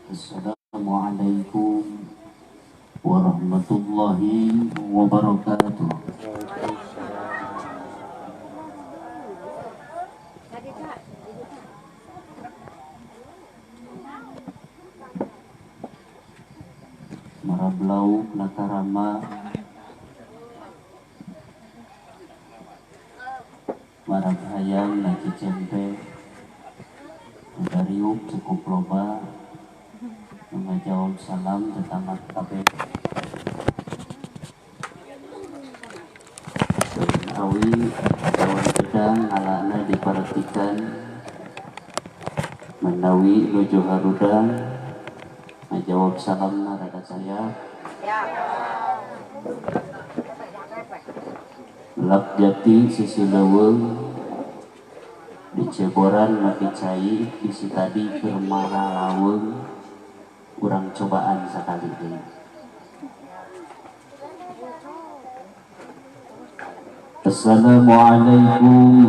Assalamualaikum warahmatullahi wabarakatuh. Marablau nakarama marab hayang naki cempe dariuk cukup loba mengajawab salam tetamat kabeh awi kawan pedang alana diperhatikan menawi nuju harudang ngajawab salam rada saya lap jati sisi leweng di Ceboran maki cai isi tadi bermara laweng kurang cobaan sekali ini. Assalamualaikum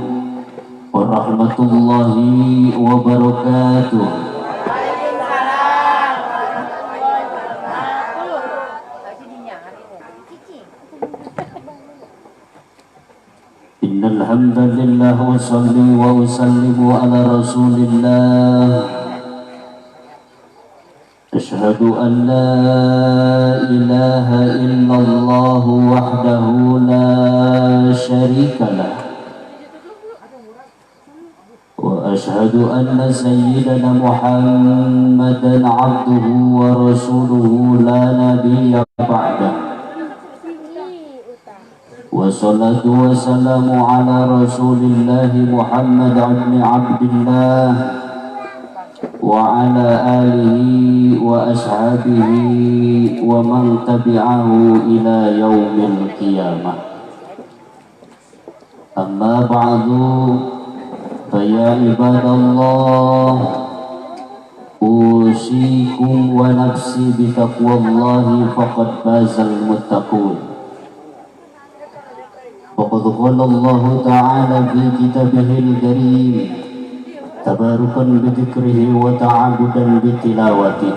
warahmatullahi wabarakatuh. Innal hamdalillah wa salli wa usallimu ala rasulillah. Asyhadu an la ilaha illallah wahdahu la syarikalah wa asyhadu anna sayyidana Muhammadan abduhu wa rasuluhu la nabiyya ba'dah. Wassalatu wassalamu ala rasulillahi Muhammad ibn Abdillah wa ala alihi wa ashabihi wa man tabi'ahu ila yaumil qiyamah. Amma ba'du fa ya ibadallah usikum wa nafsi bi taqwallahi faqad fazal muttaqun. وقد قال الله تعالى في كتابه الكريم تباركا بذكره وتعبدا بتلاوته.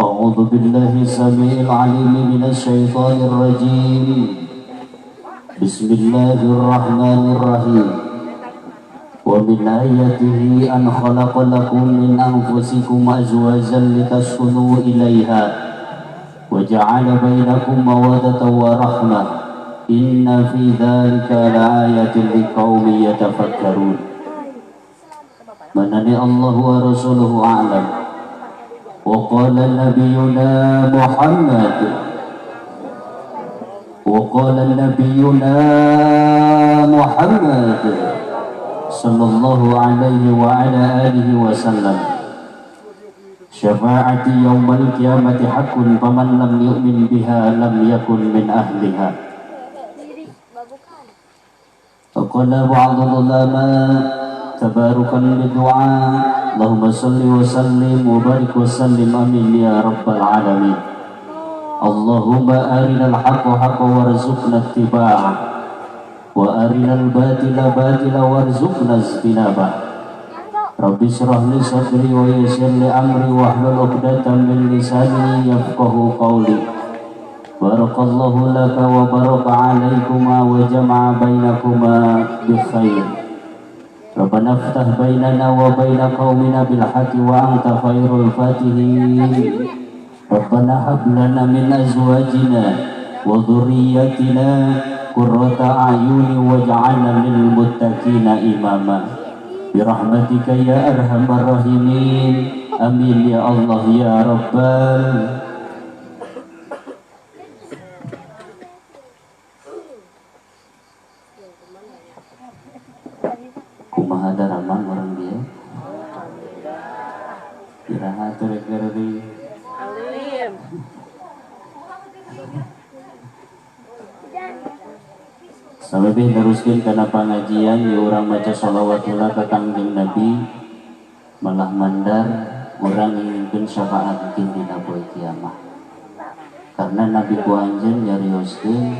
أعوذ بالله السميع العليم من الشيطان الرجيم. بسم الله الرحمن الرحيم. ومن آياته أن خلق لكم من أنفسكم أزواجا لتسكنوا إليها وجعل بينكم مودة ورحمة Inna fi dzalika laayatin liqaumin yatafakkarun. Manani Allah wa rasuluhu a'lam. Wa qala nabiyyuna Muhammad sallallahu alaihi wa ala alihi wa sallam. Syafa'ati yaumal qiyamati haqqun faman lam yu'min biha lam yakun min ahliha. وقال بعض العلماء تباركا بالدعاء اللهم صل وسلم وبارك وسلم آمين يا رب العالمين. اللهم أرنا الحق حقا وارزقنا اتباعه وأرنا الباطل باطلا وارزقنا اجتنابه. رب اشرح لي صدري ويسر لي أمري واحلل عقدة من لساني يفقهوا قولي. Barakallahu laka wa baraka alaikuma wa jama'a bainakuma bi khair. Rabbana iftah bainana wa baina qaumina bil haqqi wa anta khairul fatihin. Rabbana hab lana min azwajina wa dhurriyyatina qurrata a'yuni waj'alna lil muttaqina imama. Bi rahmatika ya arhamar rahimin. Amin ya Allah ya rabbal. Kumaha daraman orang dia kiraha terkeri alim sampai teruskan karena pengajian ya orang baca sholawatullah ke kangjeng Nabi malah mandar orang inginkan syafaat mungkin di naboy kiamah karena Nabi ku anjen nyarioskeun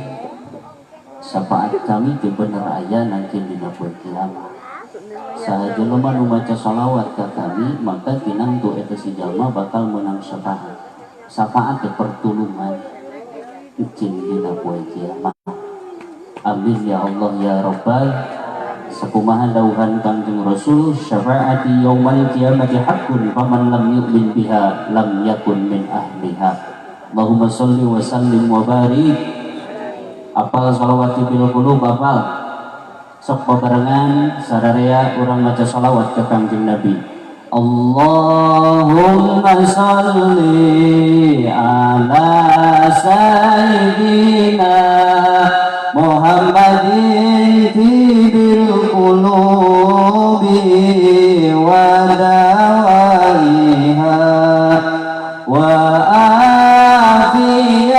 syafaat kami di bener aya nanti di naboy kiamah. Sajelema nu maca shalawat ka kami maka tinangtu eta si jalma bakal menang syafaat. Syafaat teh pertulungan cing dina poe kiamat. Amin ya Allah ya Rabbal. Sakumaha dawuhan Kangjeng Rasul, syafaati yaumal qiyamati haqqun faman lam yu'min biha lam yakun min ahliha. Allahumma sholli wa sallim wa barik. Apal shalawati bil qulub apal. Sok babarengan sararea urang maca shalawat ke Kangjeng Nabi. Allahumma sholli ala sayyidina Muhammadin tibil qulubi wa dawaiha wa afiyatil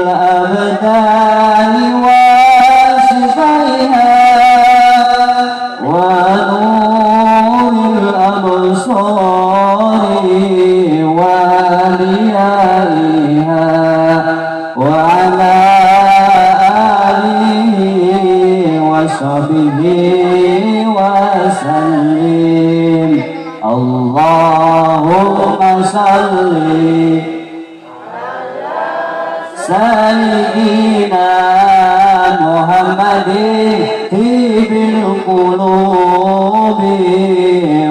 abdani wa shifaiha wa nuril absari wa liyaiha wa ala alihi wa sahbihi wa sallim. Allahumma salli sayyidina Muhammadin tibil qulubi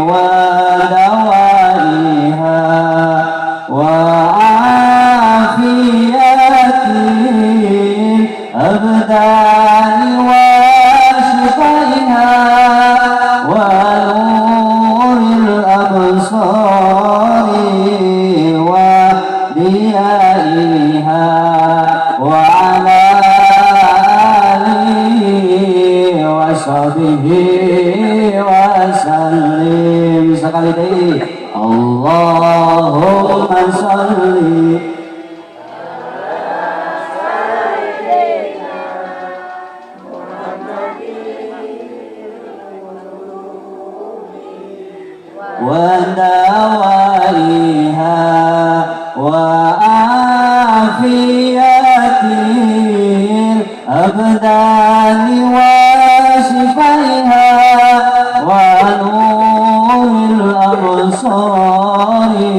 wa dawaiha wa afiyatil abdani wa shifaiha wa nuril absari wa diyaiha wa ala alihi wa sahbihi wa sallim. Sekali lagi Allahumma sholli wa dawaiha wa afiyatil abdani wa shifaiha wa nuril absari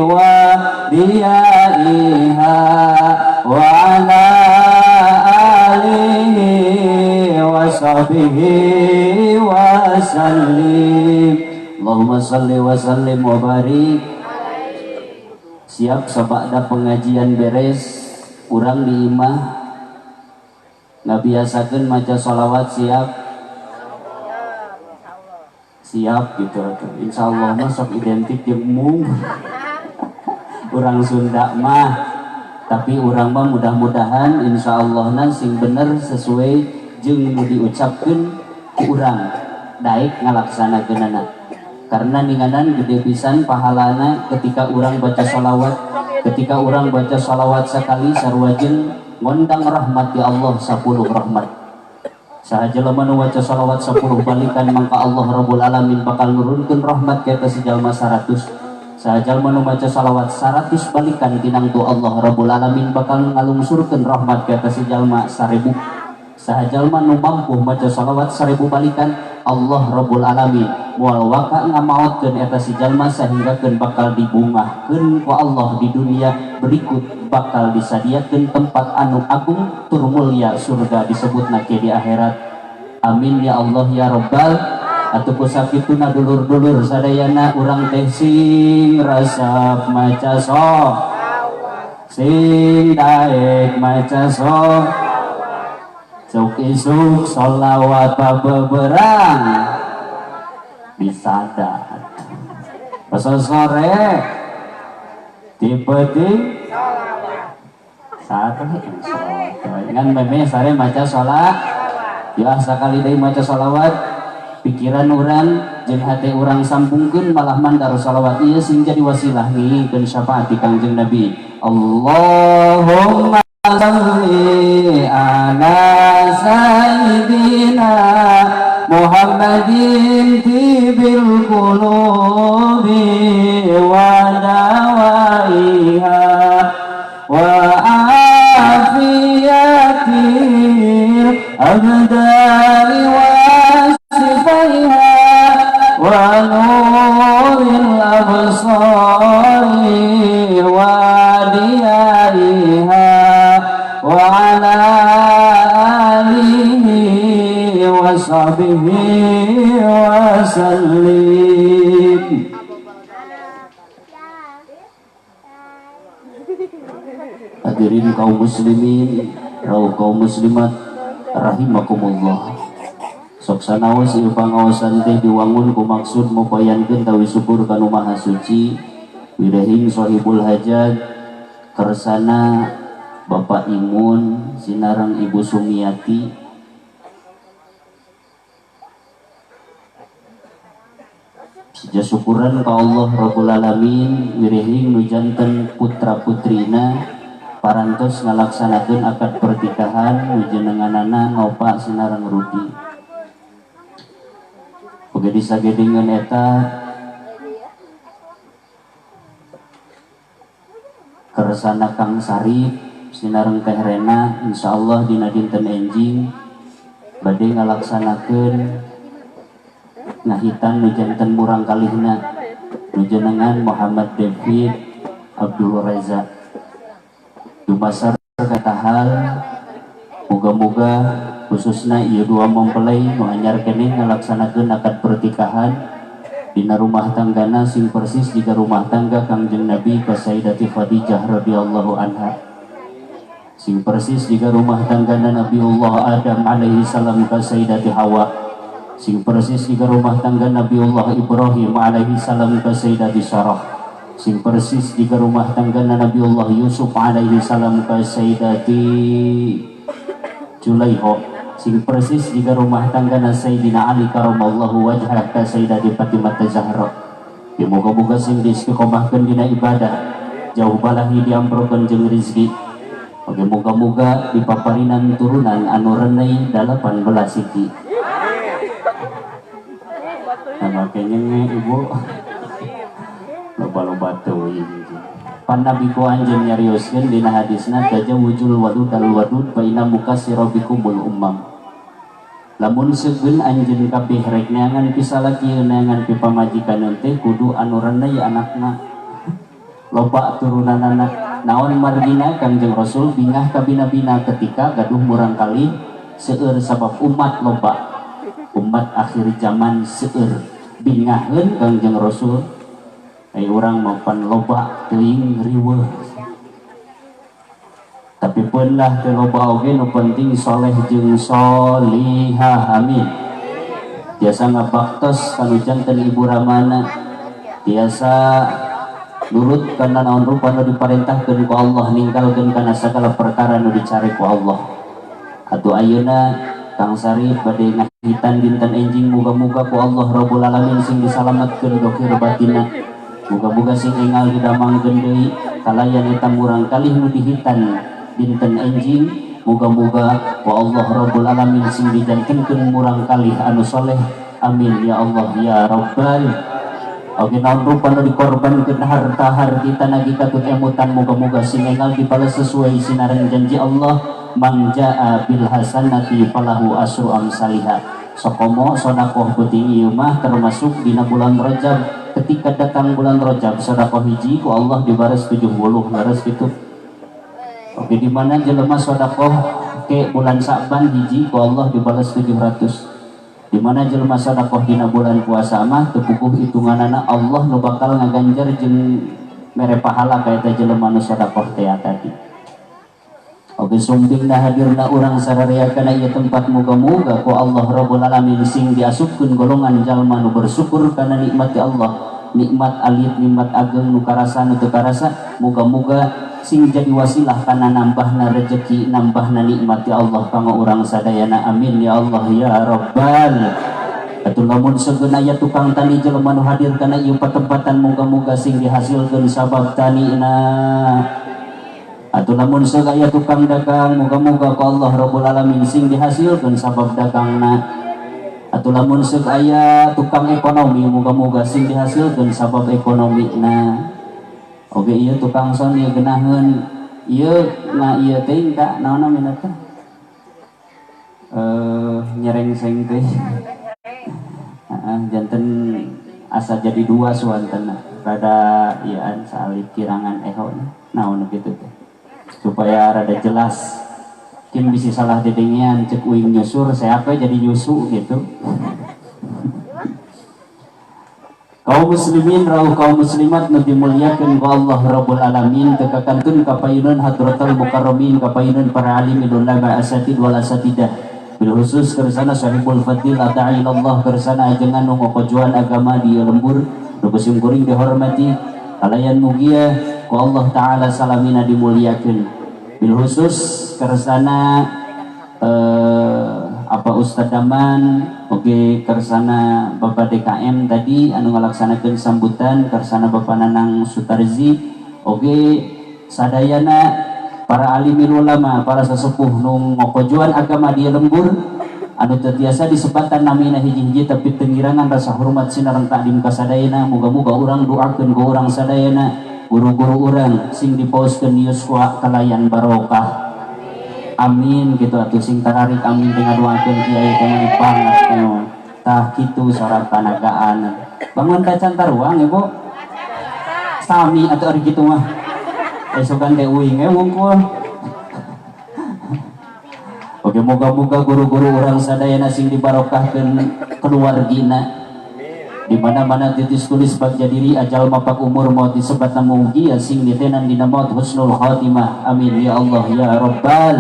wa diyaiha wa ala alihi wa sahbihi wa sallim. Allahumma salli wa sallim wa barik. Siap sabada pengajian beres urang di imah ngabiasakeun maca sholawat siap gitu. Insyaallah mah sok identik jeung mung urang Sunda mah, tapi urang mah mudah-mudahan insyaallah sing bener sesuai jeung nu diucapkeun ku urang daek ngalaksanakeunana. Karena ninganan gede pisan pahalana ketika orang baca sholawat. Ketika orang baca sholawat sekali sarwajeun ngondang rahmat ya Allah 10 rahmat. Sahaja lamun waca sholawat 10 balikan mangka Allah Rabbul Alamin bakal nurunkeun rahmat ka si jalma 100. Sahaja lamun waca sholawat 100 balikan tinangtu Allah Rabbul Alamin bakal ngalungsurkeun rahmat ka si jalma 1000. Sahaja lamun mampu maca sholawat 1000 balikan Allah Rabbul Alamin moal waka ngamaotkeun eta si jalma sahinggakeun bakal dibungahkeun ku Allah di dunia berikut bakal disadiakeun tempat anu agung tur mulya surga disebutna ke di akhirat. Amin ya Allah ya Rabbal. Atuh kusakituna dulur-dulur sadayana urang teh sing resep maca sing daek maca sok isuk sholawat babeberang bisadat pas sore tipe-tipe satu sholawat kan meme sare maca sholat ya sakali deui maca sholawat pikiran urang jeung hate urang sambungkeun malah mandar sholawat ieu sing jadi wasilah ngingkeun syafaat di Kangjeng Nabi. Allahumma salli ala sayyidina Muhammadin tibil qulubi wa dawaiha wa afiyatil أبدان واسفيها ونور الأبصار وديائها وعلى آله وصحبه وسلم. Hadirin kaum muslimin, kaum muslimat rahimakumullah. Sok sanaos ieu pangaosan teh diwangun ku maksud mupayankeun tawi syukur ka Nu Maha Suci, wirehing sahibul hajat kersana Bapak Imun sinareng Ibu Sumiati. Sija syukuran ka Allah Rabbul Alamin wirehing nu janten putra putrina parantos ngalaksanakeun akad pernikahan nu jenenganana ngopa sinareng Rudi. Oge disagedengeun eta kersana Kang Sarip sinareng Teh Rena insyaallah dina dinten enjing bade ngalaksanakeun ngahitan nu janten murang kalihna nu jenengan Muhammad David Abdul Reza. Dumasar kata hal moga-moga khususna ieu dua mempelai nu anyar keneh ngalaksanakeun akad pernikahan dina rumah tanggana sing persis jika rumah tangga Kangjeng Nabi ka Sayyidati Khadijah radhiyallahu anha, sing persis jika rumah tanggana Nabiullah Adam alaihi salam ka Sayyidati Hawa, sing persis jika rumah tangga Nabiullah Ibrahim alaihi salam ka Sayyidati Sarah, sing persis jika rumah tangga Nabiullah Yusuf alaihi salam ka Sayyidati Julaiho, sing persis jika rumah tangga Sayyidina Ali karamallahu wajhah ka Sayyidati Fatimah Zahra. Ya moga-moga sing diistiqomahkeun dina ibadah, jauh balahi diamprokeun jeung rezeki. Oke moga-moga dipaparinan turunan anu renei 18 siki. Nah kayaknya ibu loba-loba teuing. Pan Nabi ku anjeun nyarioskeun dina hadisna tajawujul wadud al wadud fa inna mukassira bikumul ummam. Lamun seugeun anjeun kabeh rek neangan pisalaki neangan pi pamajikan teh kudu anu renei anakna. Loba turunanana. Naon margina Kangjeng Rasul bingah ka bina-bina ketika gaduh murang kali seueur sabab umat loba. Umat akhir zaman seueur bingaheun Kangjeng Rasul. Ai urang mapan loba teuing riweuh. Tapi pun lah teu loba oge nu penting soleh jeung solihah amin. Tiasa ngabaktos kanu janten ibu ramana. Tiasa nurut kana naon rupa nu diparentahkeun ku Allah ninggalkeun kana sagala perkara nu dicari ku Allah. Atuh ayeuna Kang Sarip bade ngahitan dinten enjing muga-muga ku Allah Rabbul Alamin sing disalametkeun dokir batinna. Muga-muga sing enggal didamangkeun deui kalayan eta murang kalih nu dihitan dinten enjing. Muga-muga ku Allah Rabbul Alamin sing dijantenkeun murang kalih anu soleh. Amin ya Allah ya Rabbal. Oke naon rupa nu dikorbankeun harta kita nagi katut emutan muga-muga sing enggal dibales sesuai sinareng janji Allah. Man jaa bil hasanati falahu asru amsalihha. Sokomo sedekah penting ieu mah termasuk dina bulan Rajab. Ketika datang bulan Rajab sedekah hiji ku Allah dibares 70 leres gitu. Oke di mana jelema sedekah ke bulan Sa'ban hiji ku Allah dibares 700. Di mana jelema sedekah dina bulan puasa mah teu puguh hitunganana Allah nu bakal ngaganjar jeung mere pahala ka eta jelema nu sedekah teh tadi. Oke sumpingna hadirna urang sarariakeun ieu tempat muga-muga ku Allah Rabbul Alamin sing diasupkeun golongan jalma nu bersyukur kana nikmat Allah, nikmat alit, nikmat ageng nu karasa nu teu karasa. Muga-muga sing jadi wasilah kana nambahna rezeki, nambahna nikmat ya Allah kanggo urang sadayana. Amin ya Allah ya Rabbal. Atuh lamun seugeun aya tukang tani jelema nu hadir kana ieu patempatan muga-muga sing dihasilkeun sabab tanina. Atuh lamun seug aya tukang dagang muga-muga ku Allah Rabbul Alamin sing dihasilkeun sabab dagangna. Atuh lamun seug aya tukang ekonomi muga-muga sing dihasilkeun sabab ekonomina. Oge ieu tukang soni geunaheun ieu ieu teh ka naonna minatna nyerengseng teh janten asa jadi dua suantena rada iaan salib kirangan eho naon gitu teh supaya rada jelas kim bisa salah dedengian cek uing nyusur saya apa jadi nyusu gitu. Kaum muslimin rauh kaum muslimat nu dimuliakeun ku Allah Rabbul Alamin tekakantun kapayunan hadratul mukarramin kapayunan para alim ulama asatid wal asatidah bil khusus kersana sahibul fadil ata'i Allah kersana ajengan nu ngokojuan agama di lembur nu kusim kuring dihormati kalayan mugia ku Allah taala salamina dimuliakeun bil khusus kersana apa Ustadz Daman oke kersana Bapak DKM tadi anu ngalaksanakeun sambutan kersana Bapak Nanang Sutarzi oke sadayana para alimil ulama para sesepuh nu ngokojuan agama di lembur anu tetiasa disebatan namina hiji-hiji tapi tengirangan rasa hormat sinareng takdim kasadayana muga-muga urang doakeun ku urang sadayana guru-guru urang sing dipaoskeun yuswa kalayan barokah. Amin gitu atuh sing tararik amin dengan doakeun kiai teh banget teh tah kitu sorak tanagaan bangun kacan taruang ibu sami atuh ari kitu mah esokan teh uing wungkul. Oke moga-moga guru-guru urang sadayana sing dibarokahkeun keluargina di mana-mana titis tulis bagja diri ajal mapak umur maut disebat namu ugia sing ditenan dina maut husnul khatimah amin ya Allah ya Rabbal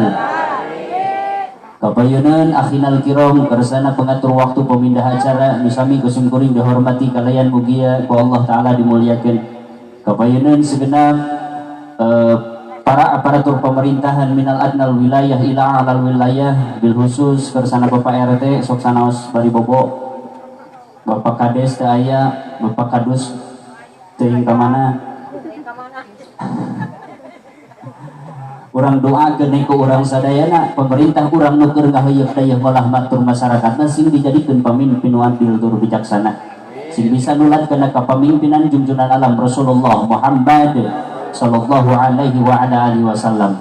kapayunan akhinal kiram kersana pengatur waktu pemindah acara nusami kusum kuring dihormati kalayan mugia ku Allah taala dimuliakeun kapayunan segenap para aparatur pemerintahan minal adnal wilayah ila alal wilayah bil khusus kersana Bapak RT sok sanaos bari bobo Bapak Kades teh aya, Bapak Kadus teuing ka mana? Urang doakeun ku urang sadayana pemerintah urang nu keur ngaheuyeuk dayeuh ngolah matur masyarakatna sing dijadikeun pamimpin nu adil tur bijaksana. Sing bisa nuladkeun ka pamimpinan junjungan alam Rasulullah Muhammad sallallahu alaihi wa ala alihi wasallam.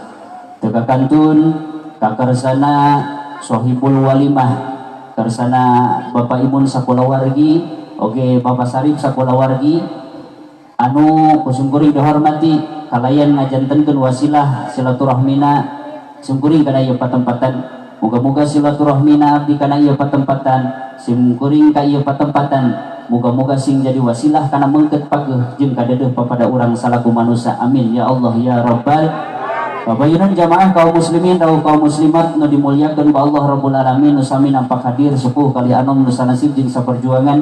Teu kakantun kakersana sohibul walimah kersana Bapak Imun sakulawargi oke Bapak Sarip sakulawargi anu kusum kuring dihormati kalayan ngajantenkeun wasilah silaturahmina sumkuring kana ieu patempatan muga-muga silaturahmina abdi kana ieu patempatan sumkuring ka ieu patempatan muga-muga sing jadi wasilah kana meungkeut pageuh jeung kadeueuh papada urang salaku manusia amin ya Allah ya Rabbal Bapak jamaah kaum muslimin dan kaum muslimat nu dimuliakeun ku Allah Rabbul Alamin nu sami nampak hadir sepuh kali anom nu sanasib jeung saperjuangan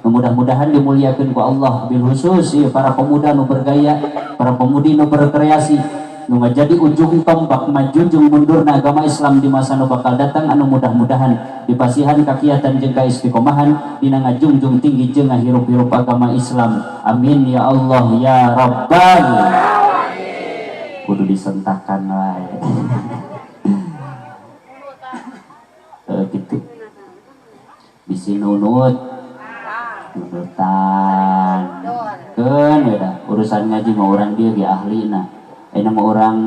nu mudah-mudahan dimuliakeun ku Allah bil khusus para pemuda nu bergaya para pemudi nu berkreasi nu ngajadi ujung tombak maju jeung mundurna agama Islam di masa nu bakal datang anu mudah-mudahan dipasihan kakiatan jeung kaistiqomahan dina ngajungjung tinggi jeung ngahirup-hirup agama Islam amin ya Allah ya Rabbal kudu disentakan wae gitu bisi nunutan kan ya urusan ngaji mau orang dia ge ahlina nama orang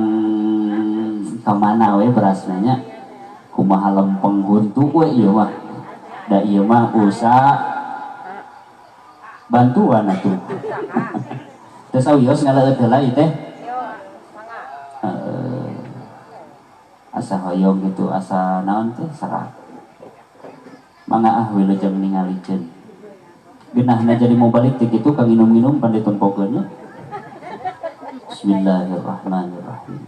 kemana we berasnanya kumaha lempeng huntu we ieu mah da ieu mah usaha bantuan atuh teu sawios ngaleut heula ieu teh asa hoyong gitu asa naon teh sarak mangga wilujeng ningalikeun geunahna jadi mau balik teh kitu ka nginum-nginum pan ditumpokeun Bismillahirrahmanirrahim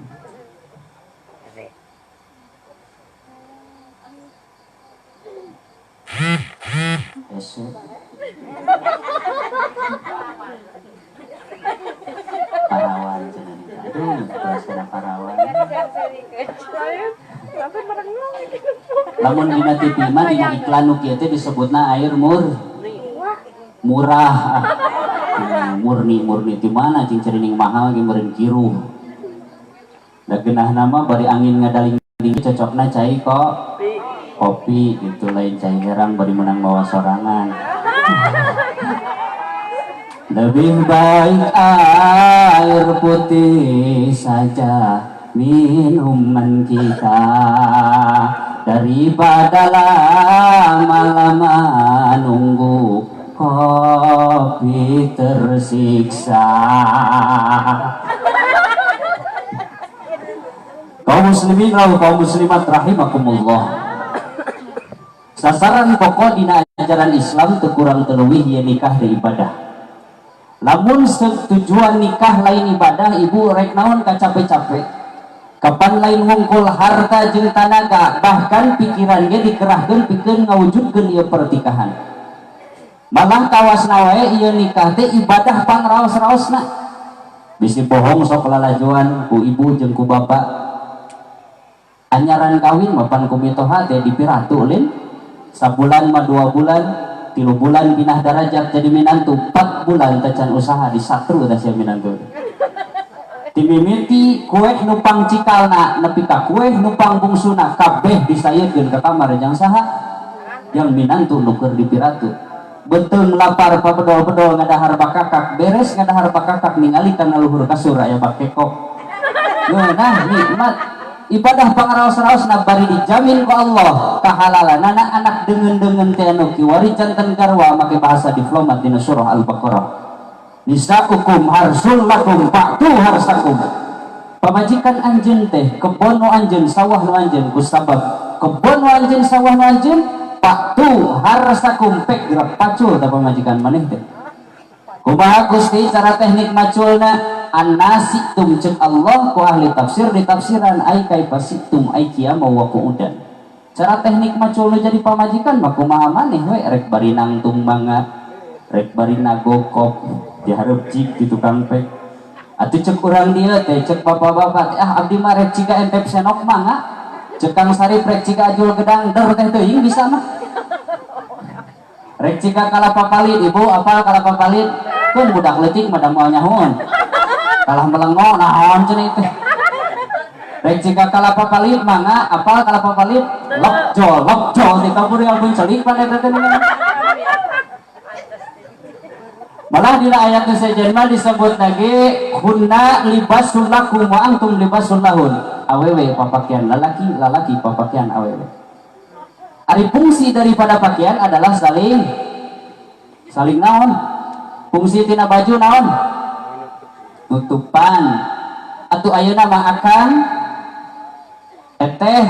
parawan cenah aduh bahasa parawan lamun dina TV mah dina iklan nu kieu teh disebutna air murah murni di mana cing cerining mahal ge meureun kiruh da geunahna mah bari angin ngadaling cocokna cai kopi gitu lain cai herang bari menang bawa sorangan lebih baik air putih saja minuman kita daripada lama-lama nunggu kopi tersiksa. Kaum muslimin kaum muslimat rahimakumullah. Sasaran pokok dina ajaran Islam teu kurang teu leuwih ieu nikah teh ibadah. Lamun tujuan nikah lain ibadah, ibu rek naon kacape-cape. Kapan lain ngungkul harta jeung tanaga, bahkan pikiran ge dikerahkeun pikeun ngawujudkeun ieu pertikahan. Malah kawasna wae ieu nikah teh ibadah pangraos-raosna. Bisi bohong sok lalajoan ku ibu jeung ku bapak. Anyaran kawin mapan kumitoha teh dipiratu lin. Sabulan mah 2 bulan, 3 bulan pindah darajat jadi minantu, 4 bulan tacan usaha di satru tah sia minantu. Timimiti kue nupang cikalna nepi ka kue nupang bungsuna kabeh disayekeun ka kamar jang saha? Yang minantu nu keur dipiratu. Beteung lapar pabedol-bedol ngadahar bakakak, beres ngadahar bakakak ningali kana luhur kasur aya bakekok. Nah nikmat ibadah pangaraos-raosna bari dijamin ku Allah kahalalan anak deungeun-deungeun teh anu kiwari janten garwa make bahasa diplomat dina surah Al-Baqarah. Nisaukum harsul lakum fa'tu harsakum. Pamajikan anjeun teh kebon nu anjeun sawah nu anjeun kusabab kebon nu anjeun sawah nu anjeun fa'tu harsakum pek gerak pacul tah pamajikan maneh teh. Kumaha Gusti cara teknik maculna? An-nasitum cek Allah ku ahli tafsir di tafsiran ai kaifasitum ai kiamau wa qu'udan. Cara teknik macul jadi pamajikan mah kumaha maneh we rek bari nangtung mangga, rek bari nagokop dihareup cik di tukang pek. Atuh cek urang dieu teh cek bapak-bapak abdi mah rek ciga entep senok mangga, cek Kang Sarip rek ciga ajul gedang der teh teuing bisa mah. Rek ciga kalapa palit ibu apal kalapa palit kun budak leutik mah da moal nyahun. Kalah melengo naon cenah teh. Rek jika kalapa palit mangga apal kalapa palit lokjo di kampung yang pun celik pada teh. Malah dina ayat sejen mah disebut lagi hunna libasul lakum wa antum libasul lahun. Awewe papakian lalaki papakian awewe. Ari fungsi daripada pakaian adalah saling naon? Fungsi tina baju naon? Tutupan. Atuh ayeuna mah akan teteh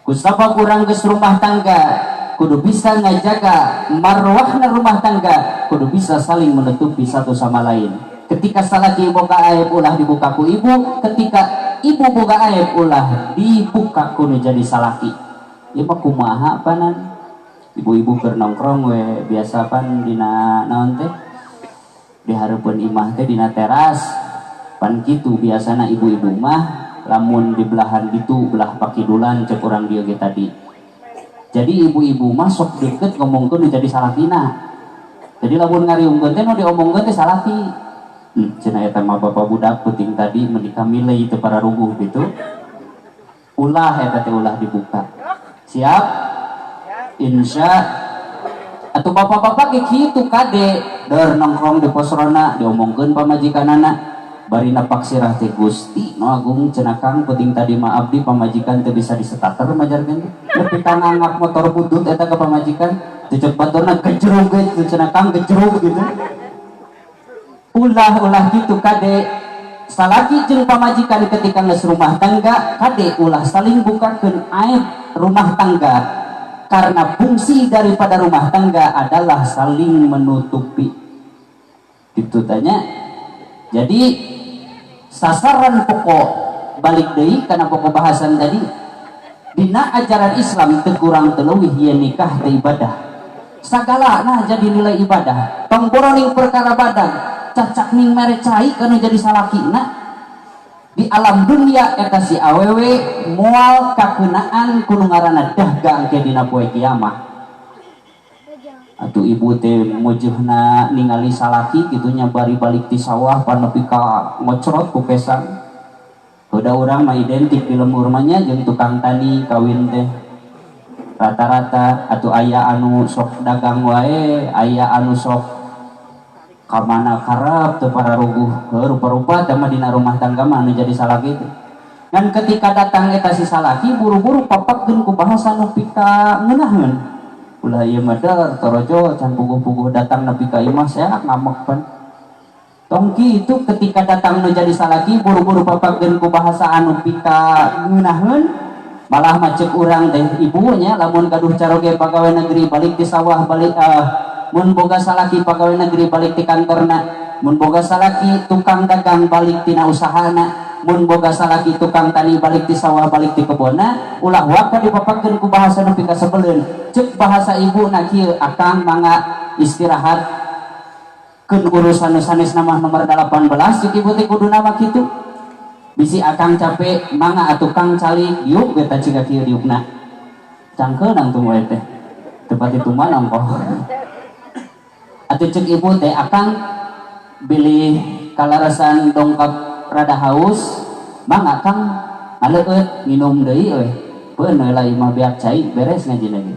kusapa kurang geus rumah tangga kudu bisa ngajaga marwahna rumah tangga, kudu bisa saling menutupi satu sama lain. Ketika salaki boga aib ulah dibuka ku ibu, ketika ibu boga aib ulah dibuka ku nu jadi salaki. Ieu mah kumaha panan? Ibu-ibu keur nongkrong we biasa pan dina naon teh? Di hareupeun imah teh dina teras. Pan kitu biasana ibu-ibu mah lamun di belahan gitu belah pakidulan cek urang dieu ge tadi. Jadi ibu-ibu mah sok deket ngomongkeun jadi salakina. Jadi lamun ngariungkeun teh nu diomongkeun teh salaki. Cenah eta mah bapak budak penting tadi menikah milih teu para ruguh gitu. Ulah eta teh ulah dibuka. Siap? Insya atau bapak-bapak kayak gitu kade der nongkrong di posrona diomongkeun pamajikanana bari napak sirah teh Gusti nu agung cenah Kang penting tadi mah abdi pamajikan teu bisa disetater majarkeun nepi ka ngangak motor butut eta ka pamajikan teu ceuk baturna gejrug ge cenah Kang gejrug gitu. Ulah gitu kade salaki jeung pamajikan ketika geus rumah tangga kade ulah saling bukakeun aib rumah tangga. Karena fungsi daripada rumah tangga adalah saling menutupi. Itu tanya. Jadi sasaran pokok balik deui karena pokok bahasan tadi. Dina ajaran Islam teu kurang teu leuwih ieu nikah teh ibadah. Sagalana jadi nilai ibadah. Pangboroning perkara badan, cacak ning mere cai kana jadi salakina. Di alam dunia eta si awewe moal kakeunaan kudu ngaranna dahgang ke dina poe kiamah. Atuh ibu teh mujeuhna ningali salaki kitu nya bari balik ti sawah pan nepi ka ngocrot ku pesang. Udah urang mah identik di lembur mah nya jeung tukang tani kawin teh. Rata-rata atuh aya anu sok dagang wae, aya anu sok kamana karep teu para ruguh rupa-rupa teh mah dina rumah tangga mah anu jadi salaki teh Dan ketika datang eta si salaki buru-buru papatkeun ku bahasa nu pika ngeunaheun. Ulah ieu mah dar torojo can puguh-puguh datang nepi ka imah saya ngamek pan. Tongki itu ketika datang nu jadi salaki buru-buru papatkeun ku bahasa anu pika ngeunaheun. Malah macet urang teh ibunya lamun gaduh caroge pagawe negeri balik di sawah balik mun boga salaki pagawe negeri balik di kantorna, mun boga salaki tukang dagang balik tina usahana, mun boga salaki tukang tani balik di sawah balik di kebona, ulah waka dipapatkeun ku bahasa nu pika sebeleun. Ceuk bahasa ibu na kieu akang mangga istirahat keun urusan nu sanesna mah nomor 18 ceuk ibu teh kudu nama kitu. Bisi akang capek mangga atuh kang cali diuk beta ciga kieu diukna. Cangkeunang tong we teh. Tepat itu mana engkau? Atuh ceuk ibu teh akang bilih kalarasan dongkap rada haus mangga kang aleueut minum deui we. Beun we lain mah beak cai beres ngaji lagi.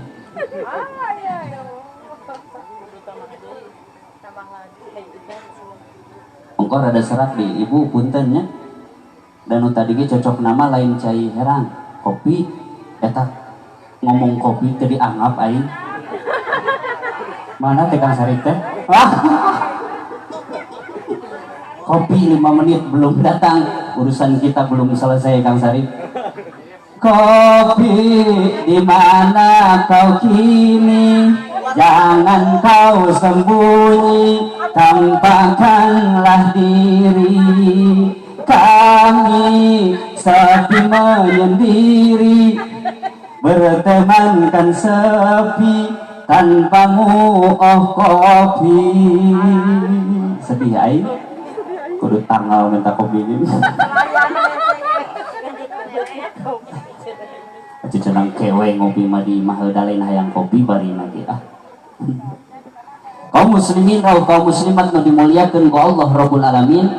Engkau rada serat di ibu punten nya. Dan nu tadi ge cocok nama lain cai herang, kopi eta ngomong kopi teu dianggap aing. Mana teh Kang Sarip teh? Kopi 5 menit belum datang, urusan kita belum selesai Kang Sarip. Kopi di mana kau kini? Jangan kau sembunyi, tampakkanlah diri. Kami sepi menyendiri, bertemankan sepi tanpamu oh kopi. Sedih aing kudu tanggal minta kopi ini. Aci cenang kewe ngopi mah di mah heudaleun hayang kopi bari lagi Kaum muslimin atau kaum muslimat nu dimuliakeun ku Allah Rabbul Alamin,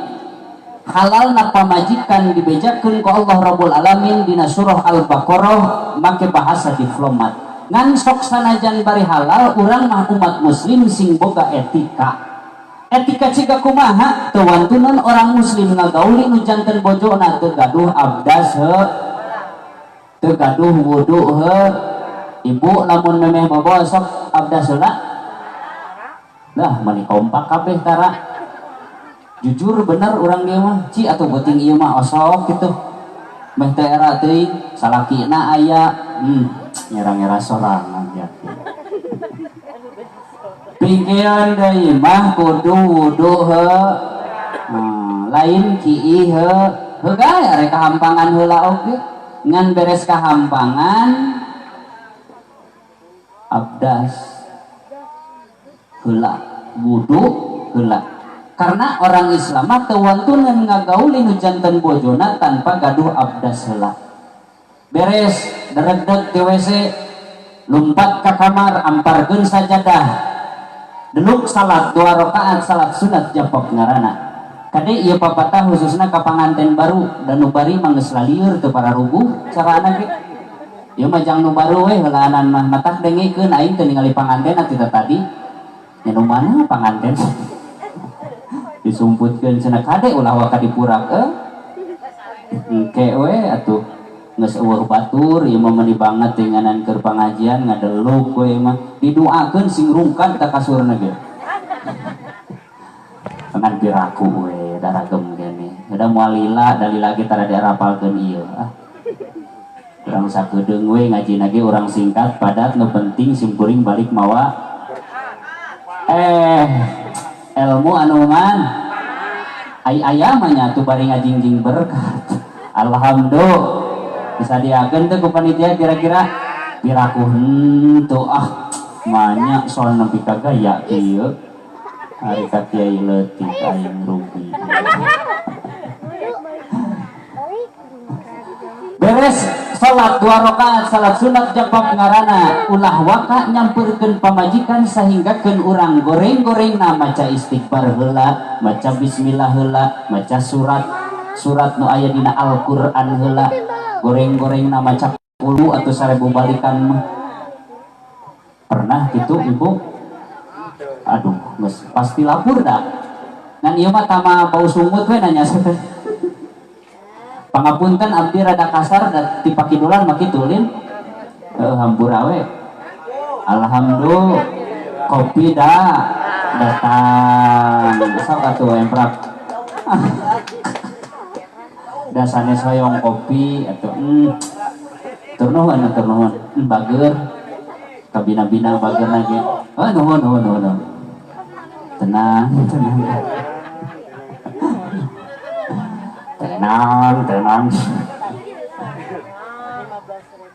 halal na pamajikan dibejakeun ku Allah Rabbul Alamin dina surah Al-Baqarah make bahasa diplomat. Ngan sok sanajan bari halal urang mah umat muslim sing boga etika. Etika ciga kumaha? Teu wantunan orang muslim ngagauli nu janten bojona teu gaduh abdas teu gaduh wudu ibu lamun memeh bawa sok abdas heula lah mani kompak kabeh tara. Jujur bener orang dia mah ci atau beuting ieu mah osok gitu meh teh era teuing salakina aya nyerang-nyerang sorangan ya. Pingkeun deui mah kudu wudu lain kieu heugae are kahampangan heula oge ngan beres kahampangan abdas heula wudu heula. Karena orang Islam teu wantunan ngagauli nu janten bojona tanpa gaduh abdas heula. Beres deregdeg di WC lumpat ka kamar amparkeun sajadah deluk salat 2 rakaat salat sunat japok ngaranna. Kade ieu papatah khususna ka panganten baru dan nu bari mah geus lalieur teu pararuguh carana ge. Ieu mah jang nu baru we heulaanan mah matak dengikeun aing teu ningali panganten atuh tadi. Nya nu mana panganten? Disumputkeun cenah kade ulah waka dipurak engke we atuh geus eueuh batur ieu mah meuni banget denganan keur pangajian ngadeluk we mah didoakeun sing rungkad ta kasurna ge. Pengan piraku we daragem kene. Udah moal lila dalila kita tara diarapalkeun ieu urang sakedeung we ngajina ge urang singkat padat nu penting simkuring balik mawa ilmu anu man ayamanya tuh bari ngajingjing berkat. Alhamdulillah bisa diagen tuh ku panitia kira-kira piraku henteu banyak soal nepi ka gaya kieu hari ka kiai leutik aing rugi. Beres salat 2 rakaat salat sunat japok ngaranna ulah waka nyamperkeun pamajikan sehingga keun urang goreng-gorengna maca istighfar heula, maca bismillah heula, maca surat nu aya dina Al-Qur'an heula, goreng-gorengna maca 10 atau 1000 balikan mah. Pernah gitu ibu? Aduh, geus pasti lapur dah. Ngan ieu mah tama bau sungut we nanya Pangapunten abdi rada kasar da tipakidulan maki tulin hampura we. Alhamdulillah kopi datang sok atuh emprak. Da sanes hoyong kopi atuh tur nuhun bager kabina-bina bager lagi. Nuhun. Tenang.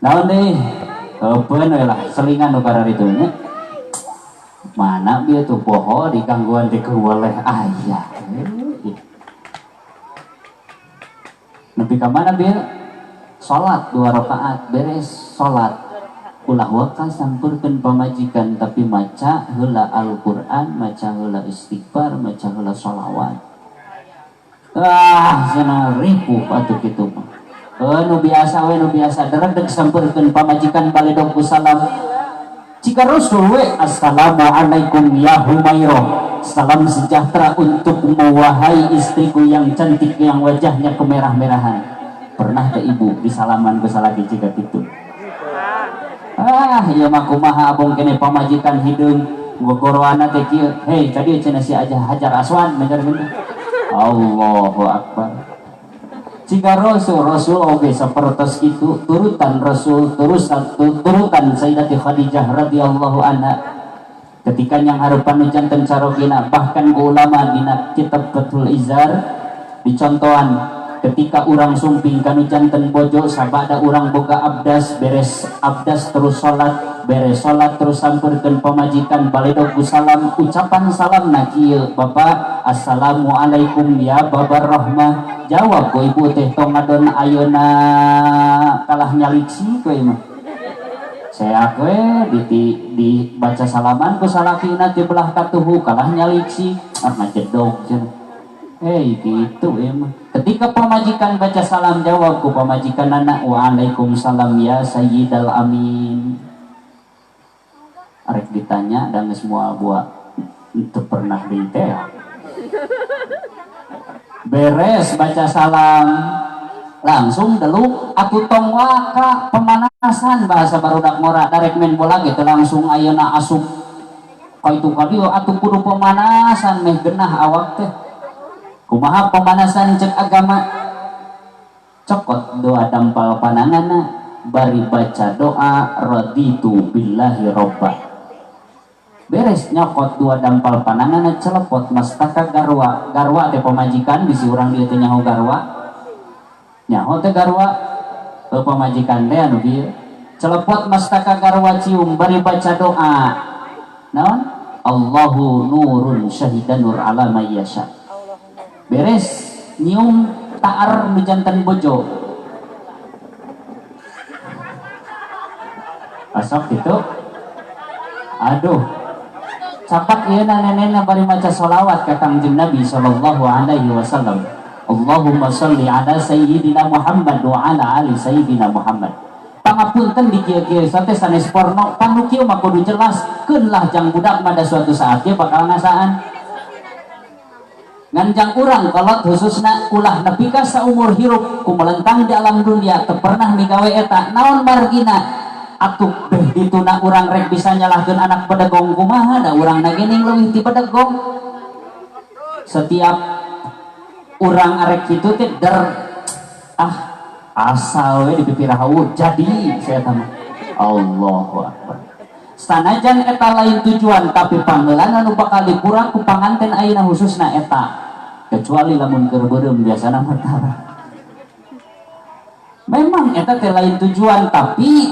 Naon deh eupeun we lah selingan nu karar itu nya mana bieu tuh poho di gangguan di keuleh aya nepi ka mana bieu salat 2 rakaat beres salat ulah waka sampurkeun pamajikan tapi maca heula Al-Qur'an maca heula istighfar maca heula sholawat cenah ripuh atuh kitu mah. Nu biasa deredeg sampurkeun pamajikan baledog ku salam. Jika Rasul we assalamualaikum ya Humairah. Salam sejahtera untukmu wahai istriku yang cantik yang wajahnya kemerah-merahan. Pernah ke ibu disalaman ku salaki jika kitu. Ieu mah kumaha abong kene pamajikan hideung gogoroana teh kieu. Hei tadi cenah si Hajar Aswan bener-bener. Allahu Akbar. Jika Rasul oge sapertos kitu turutan Rasul turutan Sayyidati Khadijah radhiyallahu anha ketika yang harapan janten carogina bahkan ulama dina kitab Fathul Izar dicontohan ketika urang sumping kanu janten bojo sabada urang boga abdas beres abdas terus salat beres salat terus sampurkeun pamajikan baledog ku salam ucapan salamna kieu Bapak assalamualaikum ya babar rahmah jawab ku ibu teh tong ngadon ayeuna kalah nyaliksi we mah saya di baca salaman ku salakina ti belah katuhu kalah nyaliksi jedog cenah. Hei gitu emang. Ketika pamajikan baca salam jawab ku pamajikan anak waalaikumsalam ya sayyidal amin. Arek ditanya dan semua buat itu pernah detail. Beres baca salam langsung deluk aku tong waka pemanasan bahasa barudak ngora darek main bola gitu langsung ayeuna asup kaitu kadieu atuh kudu pemanasan meh genah awak teh. Kumaha pemanasan cek agama cokot doa dampal pananganna bari baca doa raditu billahi robba beres nyokot dua dampal pananganna celepot mastaka garwa teh pemajikan bisi urang dieu teh nyaho garwa teh garwa pemajikan teh anu dieu celepot mastaka garwa cium bari baca doa naon Allahu nurun syahidan nur ala may yasha beres nyium taar nu jantan bojo asok gitu aduh capak ieu nenena bari maca sholawat ka Kangjeng Nabi sallallahu alaihi wasallam Allahumma sholli ala sayyidina Muhammad wa ala ali sayyidina Muhammad pangapunten di kieu-kieu teh sanes porno panu kieu mah kudu jelas keun lah jang budak pada suatu saat dia bakal ngasaan nganjang urang kolot khususna ulah nepi ka saumur hirup ku melentang di alam dunia teu pernah migawe eta naon margina atuh beh dituna urang rek bisa nyalahkeun anak bedegong kumaha da urang na geuning leuwih ti bedegong setiap urang arek kitu teh asal we dipipirahawu jadi saya tamat Allahu Akbar sanajan eta lain tujuan tapi pangeulan anu bakal dipurang ku panganten ayeuna khususna eta kecuali lamun keur beureum biasana matara memang eta teh lain tujuan tapi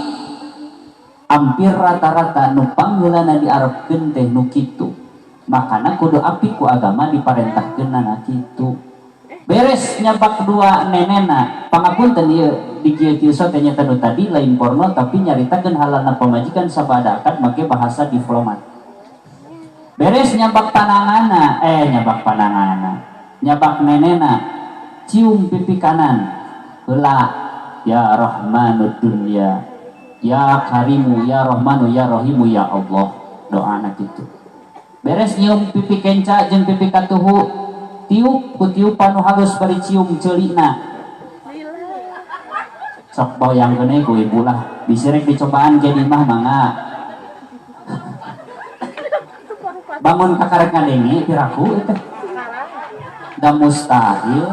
hampir rata-rata nu panggeulana diarepkeun teh nu kitu makana kudu api ku agama diparentahkeunna kitu beres nyabak dua nenena pangapunten ieu di kieu-kieu teh nya tadi lain porno tapi nyaritakeun halana pamajikan sabada akad make bahasa diplomat beres nyabak pananganna nyabak nenena cium pipi kanan heula ya rahmanud dunya ya karimu ya rahmanu ya rahimu ya Allah doana kitu beres nyium pipi kenca jeung pipi katuhu tiup ku tiupan nu halus bari cium ceulina sok boyang kene ku ibu lah bisa rek dicobaan jadi mah mangga bangun kakarek ngadengi piraku itu da mustahil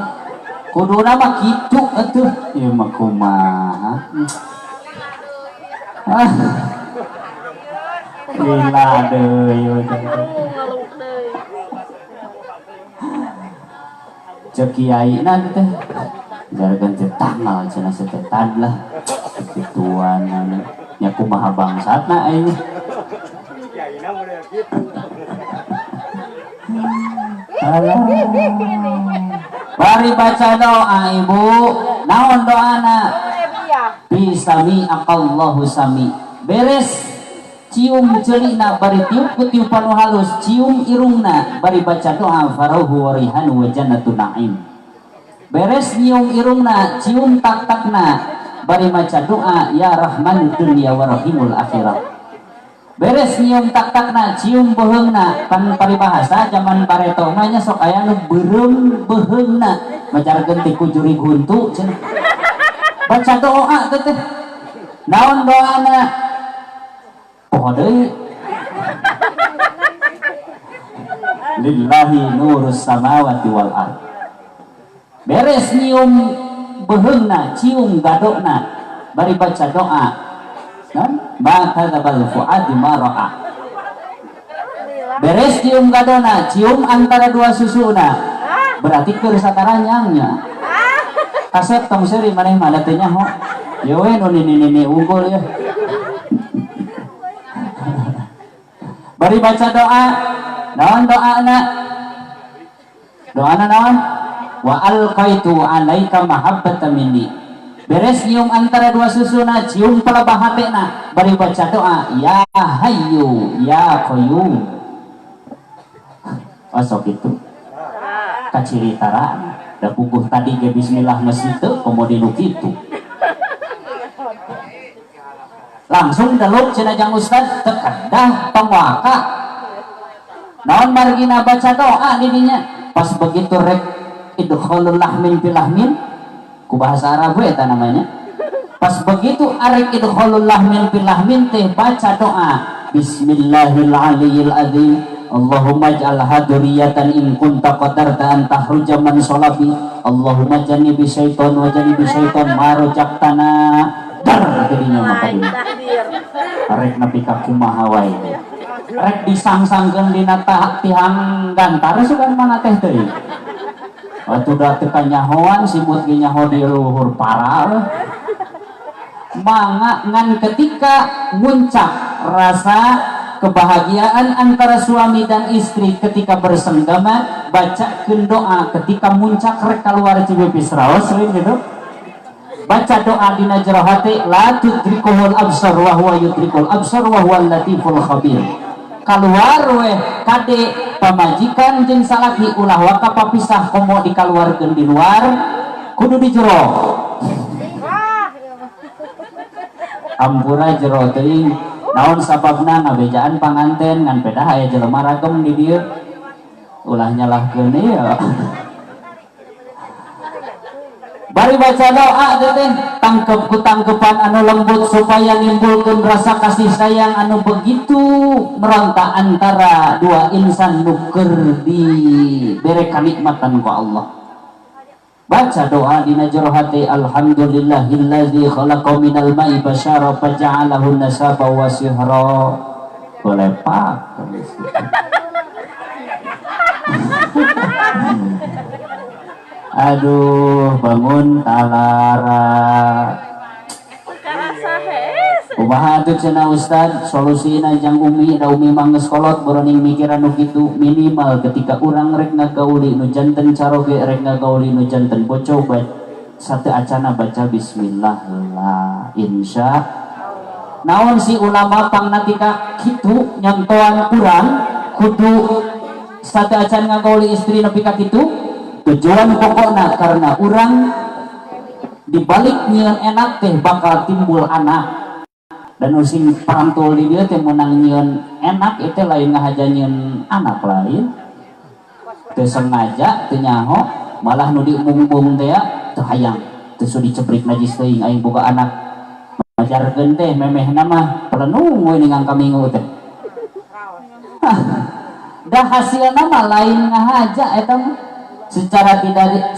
kuduna mah kitu atuh ieu mah kumaha lila deui cek kiai na teh jargan teh tanggal cenah setetan lah kituan nya kumaha bangsatna ayeuna bari baca doa ibu naon doana bisami akallahu sami beres cium celina bari tiup ku tiupan halus cium irungna bari baca doa farahu warihan wa jannatun na'im beres nyium irungna cium tak-takna bari maca doa ya rahman dunya wa rahimul akhirah beres nyium tak-takna cium beheungna pan paribahasa zaman bareto mah nya sok aya nu beureum beheungna macarkeun ti ku juri guntu cenah baca doa teh naon doana poho deui lillahi nurus samawati wal ard beres nyium beheungna cium gadokna bari baca doa kan maka tabal fuadi mara'a beres cium gadona cium antara dua susuna berarti keur sataranyangnya kasep tong seri maneh mah teh nyaho ye we nu nini unggul ya bari baca doa naon doana naon wa alqaitu alaika mahabbatan minni beres nyium antara dua susuna cium pelebah hatena bari baca doa ya hayyu ya qayyum osok itu kaciritaraan da puguh tadi ge bismillah masih teu komodi nu kitu langsung deluk cenah jang ustad tekadah pangwaka naon margina baca doa di dinya pas begitu rek idkhalul lahmin fil lahmin ku bahasa Arab eta namanya pas begitu arek idkhalul lahmin fil lahmin teh baca doa bismillahirrahmanirrahim azim Allahumma ij'alha dzurriyyatan in kunta qadarta an tahruja man salabi Allahumma jannibi syaiton wa jannibi syaiton ma rajaqtana dar geudinya mah tadi arek nepi ka kumaha wae rek disangsangkeun dina tihang gantar sugan mana teh teuing waktu dah tekan nyahoan sibut ge nyaho di luhur parah mangga ngan ketika muncak rasa kebahagiaan antara suami dan istri ketika bersenggama bacakeun doa ketika muncak rek keluar cibipis raos sering gitu baca doa dina jero hati la tudrikul absar wa huwa yudrikul absar wa huwal latiful khabir keluar we kade pamajikan jeung salaki ulah waka papisah komo dikaluarkeun di luar kudu di jero ampura jero teuing naon sababna ngabejaan panganten ngan pedah aya jelema ragem di dieu ulah nyalahkeun ya bari baca doa teh tangkep ku tangkepan anu lembut supaya nimbulkeun rasa kasih sayang anu begitu meronta antara dua insan nu keur dibere kanikmatan ku Allah baca doa dina jero hati alhamdulillahillazi khalaqa minal ma'i basyara faja'alahu nasaba wa sihra boleh pak aduh bangun talara kumaha atuh cenah ustad solusina jang umi da umi mah geus kolot beureung mikiran nu kitu minimal ketika urang rek ngagauli nu janten caroge rek ngagauli nu janten boco sate acana baca bismillah lah insya naon si ulama pangnatika kitu nyontoan urang kudu sate acan ngagauli istri nepi ka kitu tujuan pokokna karena urang dibalik nyieun enak teh bakal timbul anak dan using parantul di dia teh menang nyieun enak itu lain ngahaja nyieun anak lain teu sengaja teu nyaho malah nu diumum-umum teh teu hayang terus diceprik najis teuing aing boga anak ngajarkeun teh memehna mah pelenung we ningang kamingu teh dah hasilna mah lain ngahaja eta mah secara tidak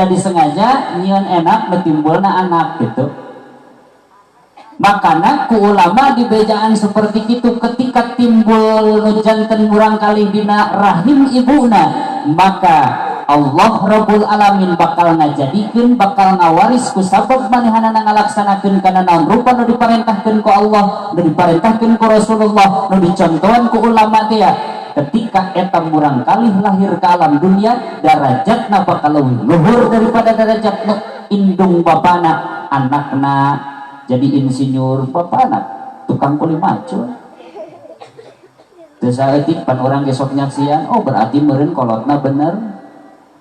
disengaja nyieun enak betimbulna anak gitu. Makanya ku ulama di bejaan seperti itu ketika timbul janten murang kali dina rahim ibuna, maka Allah Rabbul Alamin bakal ngajadikeun, bakal ngawaris ku sabab manehanana ngalaksanakeun kana naon rupa nu diparentahkeun ku Allah, nu diparentahkeun ku Rasulullah, nu dicontohan ku ulama teh ya. Ketika eta murang kali lahir ke alam dunia, derajatna bakal leuwih luhur daripada derajat indung bapana. Anakna jadi insinyur, bapana tukang kuli macul. Teu saeutik pan urang gesok nyaksian, oh berarti meureun kolotna bener.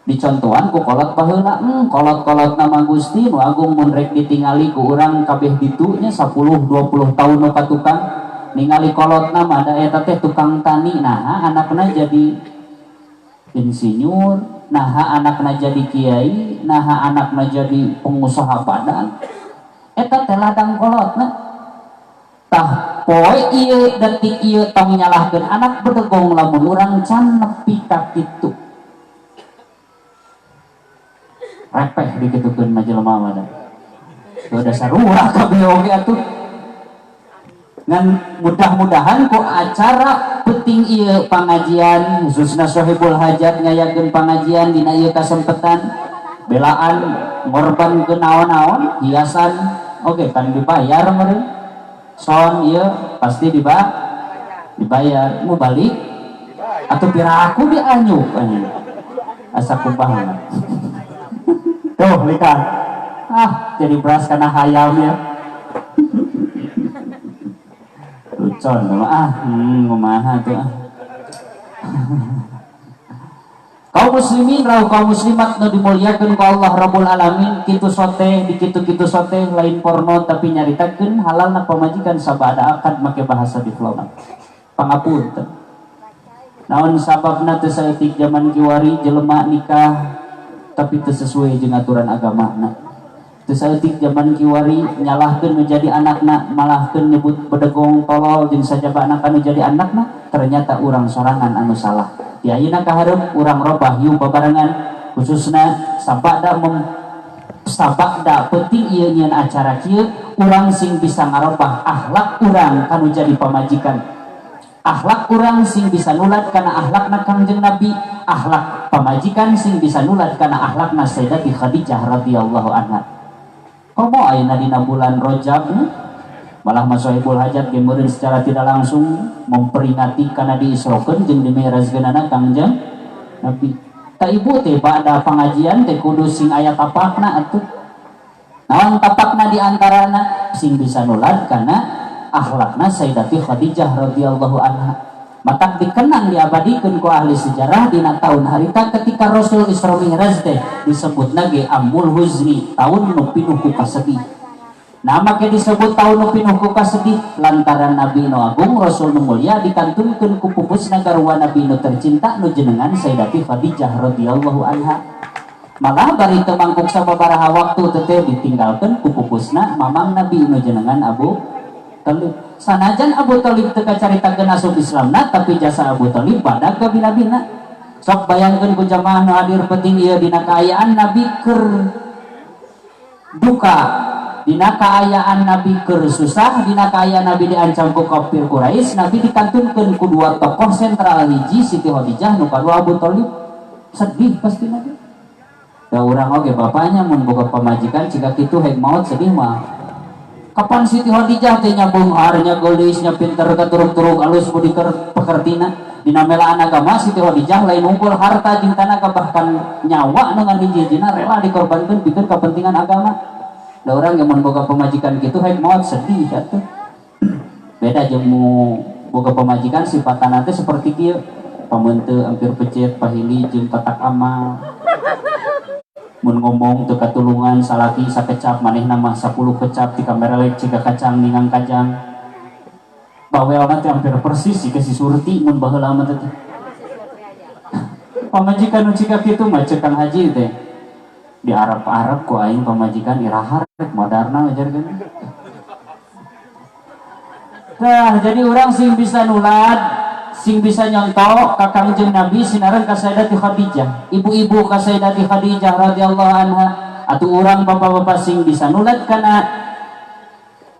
Dicontohan ku kolot baheula, kolot-kolot nama Gusti nu agung mun rek ditingali ku urang kabeh ditu nya 10 20 tahun nu ka tukang ningali kolot nama ada eta teh tukang tani, nah anakna jadi insinyur, nah anakna jadi kiai, nah anakna jadi pengusaha badan. Eta teh ladang kolotna. Tah poe ieu detik ieu tong nyalahkeun anak bedegong lamun urang can nepi ka kitu. Repeh dikitukeun mah jelema mah da. Teu dasar urang kabeh oge atuh. Ngan mudah-mudahan ku acara penting ieu pangajian khususna Sohibul Hajat ngayakeun pangajian dina ieu kasempetan belaan ngorban ke naon-naon hiasan oke kan dibayar meureun son ieu pasti dibayar mau balik atau piraku dianyuk asa kubahan tuh likan jadi beras karena hayam ya lucon kumaha tuh kaum muslimin rauh kaum muslimat nu dimuliakeun ku Allah Rabbul Alamin kitu sote di kitu-kitu sote lain porno tapi nyaritakeun halalna pamajikan sabada akad make bahasa diplomat pangapunten naon sababna teu saeutik zaman kiwari jelema nikah tapi teu sesuai jeung aturan agamana teu saeutik zaman kiwari nyalahkeun menjadi anakna malahkeun nyebut bedegong tolol jeung sajabana anu jadi anakna ternyata urang sorangan anu salah. Di ayeuna kahareup urang robah hiu babarengan khususna sabada penting ieu nyieun acara kieu urang sing bisa ngarobah akhlak urang kanu jadi pamajikan akhlak urang sing bisa nulad kana akhlakna Kangjeng Nabi akhlak pamajikan sing bisa nulad kana akhlakna Sayyidatina Khadijah radhiyallahu anha. Komo ayeuna dina bulan Rajab malah Sohibul Hajat geumeureun secara tidak langsung memperingati karena diisrokeun jeung dimi'rajkeunana Kangjeng Nabi. Ta ibu teh bada pengajian teh kudu sing aya tapakna atuh. Naon tapakna di antarana sing bisa nulad kana akhlakna Sayyidatina Khadijah radhiyallahu anha. Maka dikenang diabadikeun ku ahli sejarah dina taun harita ketika Rasul Isra Mi'raj teh disebutna ge Amul Huzni, taun nu pinuh ku kasedih. Nama ke disebut tahun nu pinuh ku kasedih lantaran Nabi nu agung Rasul nu mulia dikantunkeun ku pupusna garwa Nabi nu tercinta nu jenengan Sayyidatina Khadijah radhiyallahu anha. Malah bari teu mangkuk sababaraha waktu teh ditinggalkeun ku pupusna mamang Nabi nu jenengan Abu Thalib. Sanajan Abu Thalib teu kacaritakeun asup Islamna tapi jasa Abu Thalib badag ka bina-bina. Sok bayangkeun ku jamaah nu hadir penting ieu dina kaayaan Nabi keur duka dina kaayaan Nabi keur susah, dina kaayaan Nabi diancam ku kafir Quraisy, Nabi dikantunkeun ku dua tokoh sentral hiji Siti Khadijah nu kadua Abu Thalib. Sedih pasti Nabi. Da urang oge bapaknya mun boga pamajikan jika kitu hayang maot sedih mah. Kapan Siti Khadijah teh nya beunghar nya geulis nya pinter katurug-turug alus budi keur pekertina dina melaan agama Siti Khadijah lain unggul harta jeung tanaga bahkan nyawa nu ngan hiji-hijina rela dikorbankeun pikeun kepentingan agama. Da urang yang boga pemajikan gitu hayang maot sedih atuh. Beda jeung boga pemajikan sifatana teh seperti kieu. Pameunteun hampir pecet pahili jeung kotak amal. Mun ngomong teu katulungan salaki sakecap manehna mah 10 kecap ti kamera lek ciga kacang ningang kacang. Bawelna teh hampir persis jika si Surti mun baheula mah teh. Pamajikan nu ciga kitu mah ceuk Kang Haji teh. di Arab ku aing pamajikan irahar moderna ajarkeun. Nah, jadi orang sing bisa nulad, sing bisa nyontok ka Kangjeng Nabi sinaran ka Sayyidati Khadijah. Ibu-ibu ka Sayyidati Khadijah radhiyallahu anha, atuh urang bapak-bapak sing bisa nulad kana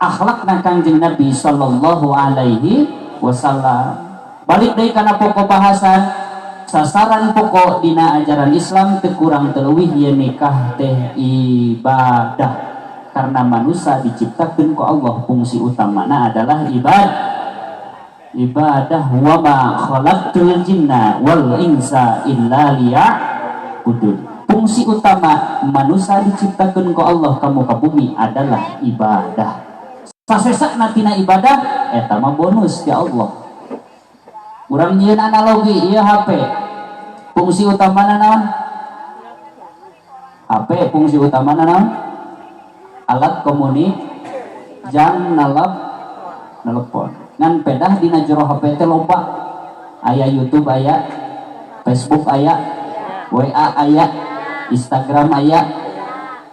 akhlakna Kangjeng Nabi sallallahu alaihi wasallam. Balik deui kana pokok bahasan, sasaran pokok dina ajaran Islam teu kurang teu leuwih ieu nikah teh ibadah. Karena manusia diciptakan ku Allah, fungsi utamanya adalah ibadah. Wa ma khalaqtul jinna wal insa illa liya'budun. Fungsi utama manusia diciptakan ku Allah kamu ke bumi adalah ibadah. Sasesak natina ibadah eta mah bonus ya Allah. Urang nyieun analogi ieu HP. Fungsi utamana naon? HP fungsi utamana naon? Alat komunikasi jang nelpon ngan pedah dina jero HP teh loba aya YouTube, aya Facebook, aya WA, aya Instagram, aya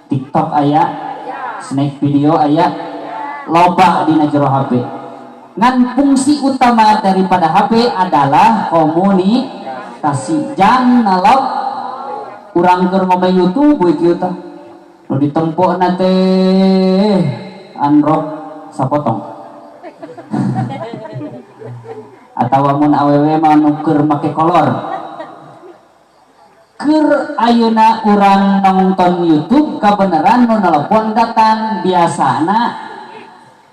TikTok, aya snack video, aya loba dina jero HP. Ngan fungsi utama daripada HP adalah komunikasi. Jang nalop urang keur ngomong YouTube we kieu tah nu ditempo nate Android sapotong atau mun awewe mah nu keur make kolor keur ayeuna urang nonton YouTube kabeneran nu nelpon datang. Biasana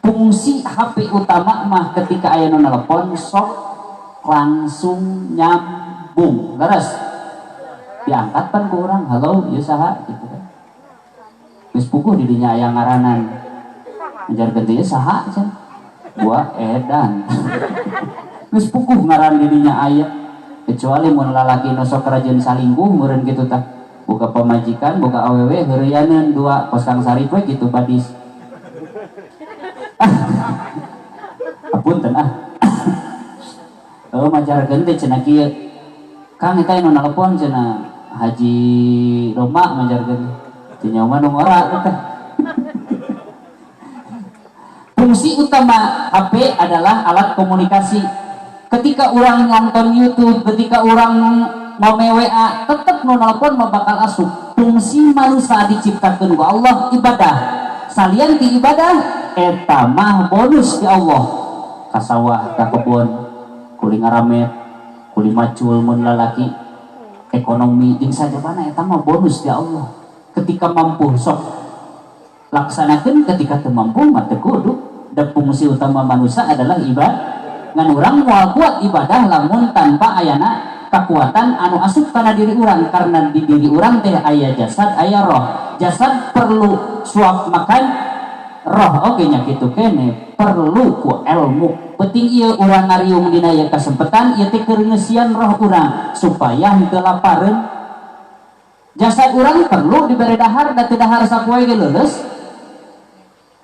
fungsi HP utama mah ketika aya nu nelpon sok langsung nyambung leres diangkat pan ku urang, halo ieu saha gitu kan. Geus puguh di dinya aya ngaranan. Ngejar geuti ieu saha can? Gua edan. Geus puguh ngaran di dinya aya. Kecuali mun lalaki nu sok rajin salingkuh meureun kitu tah. Boga pamajikan, boga awewe heureuyaneun dua kos Kang Sarip we kitu badis. Apunten ah. Oh majarkeun teh cenah kieu. Kang eta nu nelpon cenah Haji Roma majarkeun. Nyawa dong orang teh. Fungsi utama HP adalah alat komunikasi. Ketika orang nonton YouTube, ketika orang mau WA, tetap nu nelpon mah bakal asup. Fungsi manusia diciptakeun ku Allah ibadah. Salian di ibadah eta mah bonus di Allah. Ka sawah, ka kebon, kuli ngaramet, kuli macul mun lalaki, ekonomi jeung sajabana eta mah bonus di Allah. Ketika mampu sok laksanakan, ketika teu mampu mah teu kudu. Dan fungsi utama manusia adalah ibadah. Ngan urang moal kuat ibadah lamun tanpa ayana kekuatan anu asup kana diri urang. Karena di diri urang teh aya jasad, aya roh. Jasad perlu suap makan, roh oge nya kitu kene perlu ku ilmu. Penting ieu urang ngariung dina ieu kasempetan ieu teh keur ngeusian roh urang supaya henteu lapareun. Jasad orang perlu diberi dahar dan tidak harus sapoe ge leuleus.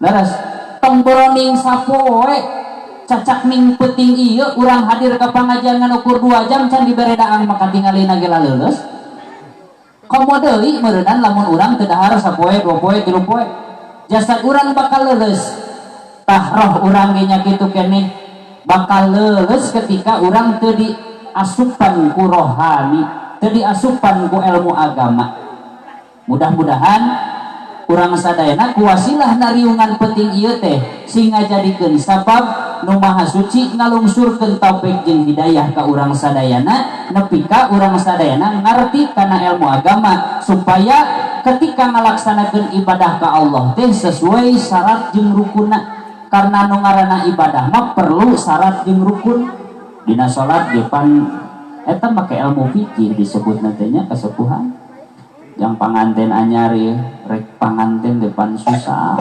Leres tong boroning sapoe cacak ning peuting ieu urang hadir ka pangajian ngan ukur 2 jam can diberi daang maka tingalina ge leuleus. Komo deui meureunnan lamun urang teu dahar sapoe 2 poe 3 poe. Jasad urang bakal leuleus. Tah roh urang ge nya kitu keneh bakal leuleus ketika urang teu diasupan ku rohani. Jadi asupan ku ilmu agama. Mudah-mudahan urang sadayana ku wasilah nariungan penting ieu teh sing ngajadikeun sabab nu maha suci ngalungsurkeun taufik jeung hidayah ka urang sadayana nepi ka urang sadayana ngarti kana ilmu agama supaya ketika ngalaksanakeun ibadah ka Allah teh sesuai syarat jeung rukunna. Karena nu ngaranna ibadah mah perlu syarat jeung rukun. Dina salat ge pan eta make ilmu fikih disebut nantinya kesepuhan. Yang panganten anyar ya rek panganten depan susah.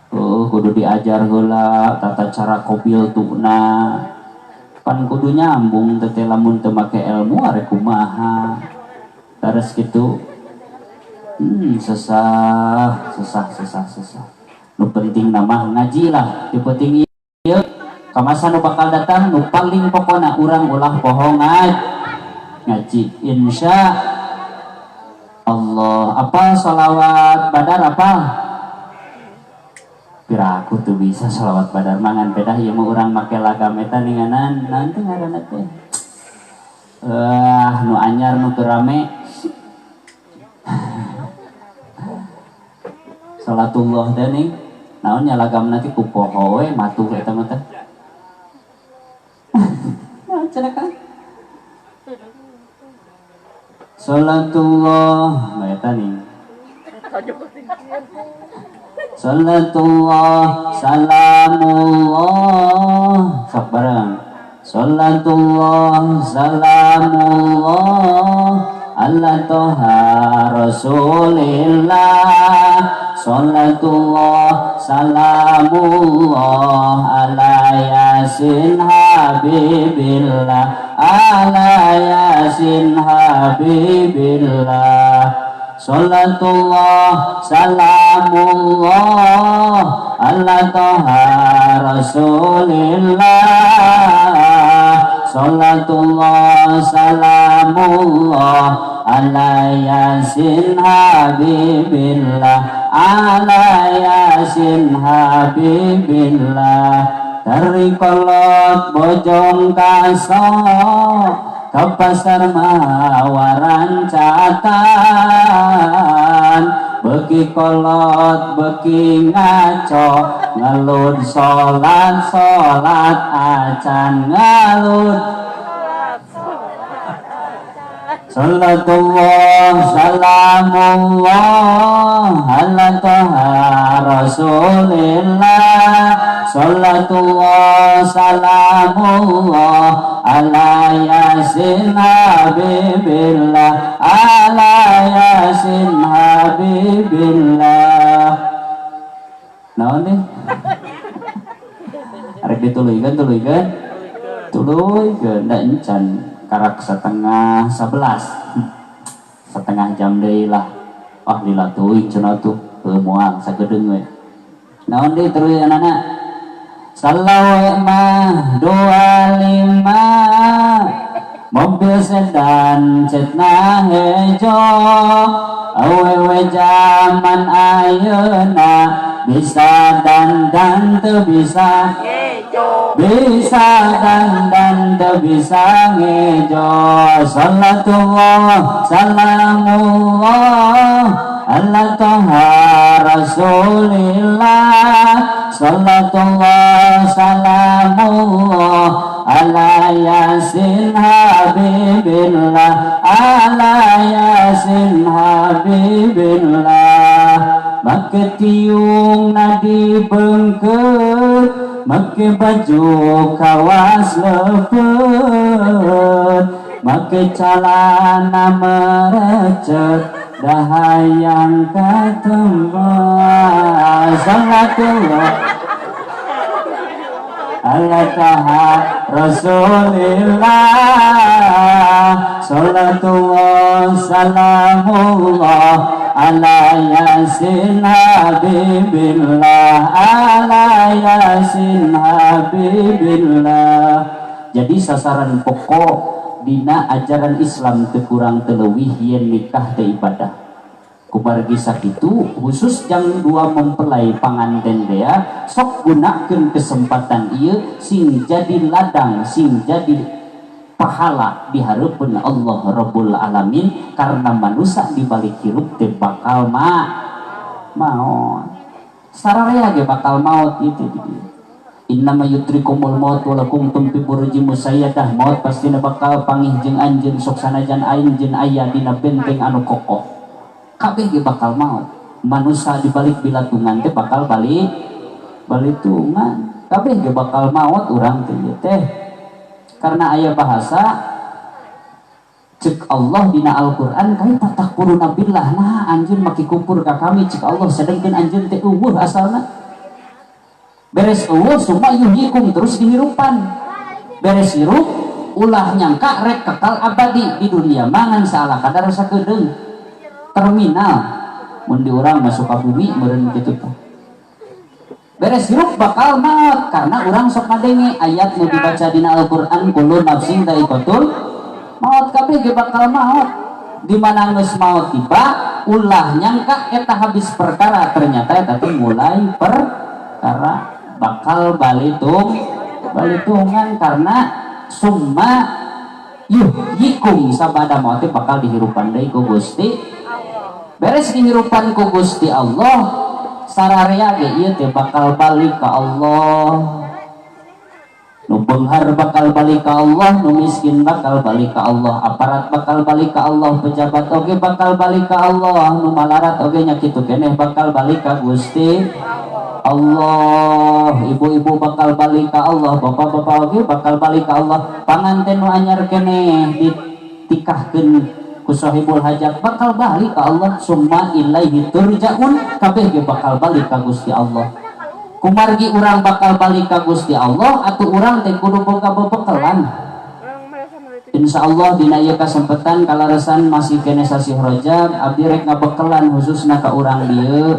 Kudu diajar heula tata cara kopil tukna. Pan kudu nyambung teh lamun teu make ilmu arek kumaha. Terus gitu. Susah. Nu penting nama ngaji lah. Di penting ieu kamasa nu bakal datang nu paling pokona urang ulah pohong ngaji insya Allah. Rasulullah. Apa salawat badar apa? Piraku tuh bisa salawat badar mangan pedah ieu mah urang make lagam eta ninganan nanti ngaranna teh. Nu anyar nu teu rame. Salatullah teh ning naon nya lagamna teh ku poho we matuh eta mah teh. Naon cenah kan? Salatullah eta ning. Salatullah salamullah sok bareng. Salatullah salamullah ala toha rasulillah. Salatullah salamullah ala yasin habibillah ala yasin habibillah. Salatullah salamullah ala toha rasulillah. Salatullah salamullah ala yasin habibillah ala yasin habibillah. Dari kolot bojong kasok ke pasar mawaran catan, beki kolot beki ngaco ngelud solat acan ngelud. Salatullah salamullah ala toha rasulillah. Salatullah salamullah ala yasin habibillah ala yasin habibillah. Naon nih? Arek dituluykeun da encan karak setengah 11 setengah jam deui lah. Wah lila teuing cenah tuh moal sagedeung we. Naon deui terus anak-anak? Salawe mah 25 mobil sedan cetna hejo awewe zaman ayeuna bisa dandan teu bisa ngejo bisa dandan teu bisa ngejo. Salatullah salamullah ala toha rasulillah. Salatullah salamullah ala yasin habibillah ala yasin habibillah. Make tiung nadi beungkeut make baju kawas leupet make calana merecet dahayang katembas. Salatullah ala taha rasulillah. Salatullah salamullah ala yasin habibillah ala yasin habibillah. Jadi sasaran pokok dina ajaran Islam teu kurang teu leuwih yen nikah teh ibadah. Kubargi sakitu khusus jang dua mempelai panganten dea sok gunakeun kesempatan ieu sing jadi ladang sing jadi pahala di hareupeun Allah Rabbul Alamin karena manusia di balik hirup teh bakal maut. Sararea ge bakal maut itu dia. Innama yutrikumul maut walakum tumpi buruji musayyadah. Maut pastina bakal panggih jeung anjeun sok sanajan aing jeung aya dina benteng anu kokoh. Kabeh ge bakal maut. Manusia di balik bilatungan teh bakal balitungan. Kabeh ge bakal maut urang teh teh. Karena aya bahasa cek Allah dina Al-Qur'an kai tatakfuruna billah. Nah anjeun make kufur ka kami cek Allah sedengkeun anjeun teh eueuh asalna. Beres eueuh summa yuhyikum terus dihirupan. Beres hirup ulah nyangka rek kekal abadi di dunia mangan salah kadar sakedeung. Terminal mun di urang masuk ka bumi meureun kitu teh. Beres hirup bakal maut karena urang sok ngadenge ayat nu dibaca dina Al-Qur'an kullu nafsin dha'iqatul maut kabeh ge bakal maut. di mana geus mau tiba ulah nyangka eta habis perkara, ternyata eta teh mulai perkara bakal balitungan karena summa yuhyikum sabada maut bakal dihirupan deui ku Gusti. Beres dihirupan ku Gusti Allah sararea ge ieu teh bakal balik ka Allah. Nu beunghar bakal balik ka Allah, nu miskin bakal balik ka Allah, aparat bakal balik ka Allah, pejabat oge bakal balik ka Allah, nu malarat oge nya kitu keneh bakal balik ka Gusti Allah. Ibu-ibu bakal balik ka Allah, bapak-bapak oge bakal balik ka Allah. Panganten nu anyar keneh ditikahkeun ku sahibul hajat bakal balik ka Allah. Summa ilaihi turja'un, kabeh ge bakal balik ka Gusti Allah. Kumargi urang bakal balik ka Gusti Allah atau urang teh kudu boga bebekelan. Insyaallah dina ieu kasempatan kalaresan masih kene sasih Rajab abdi rek ngabekelan khususna ka urang dieu.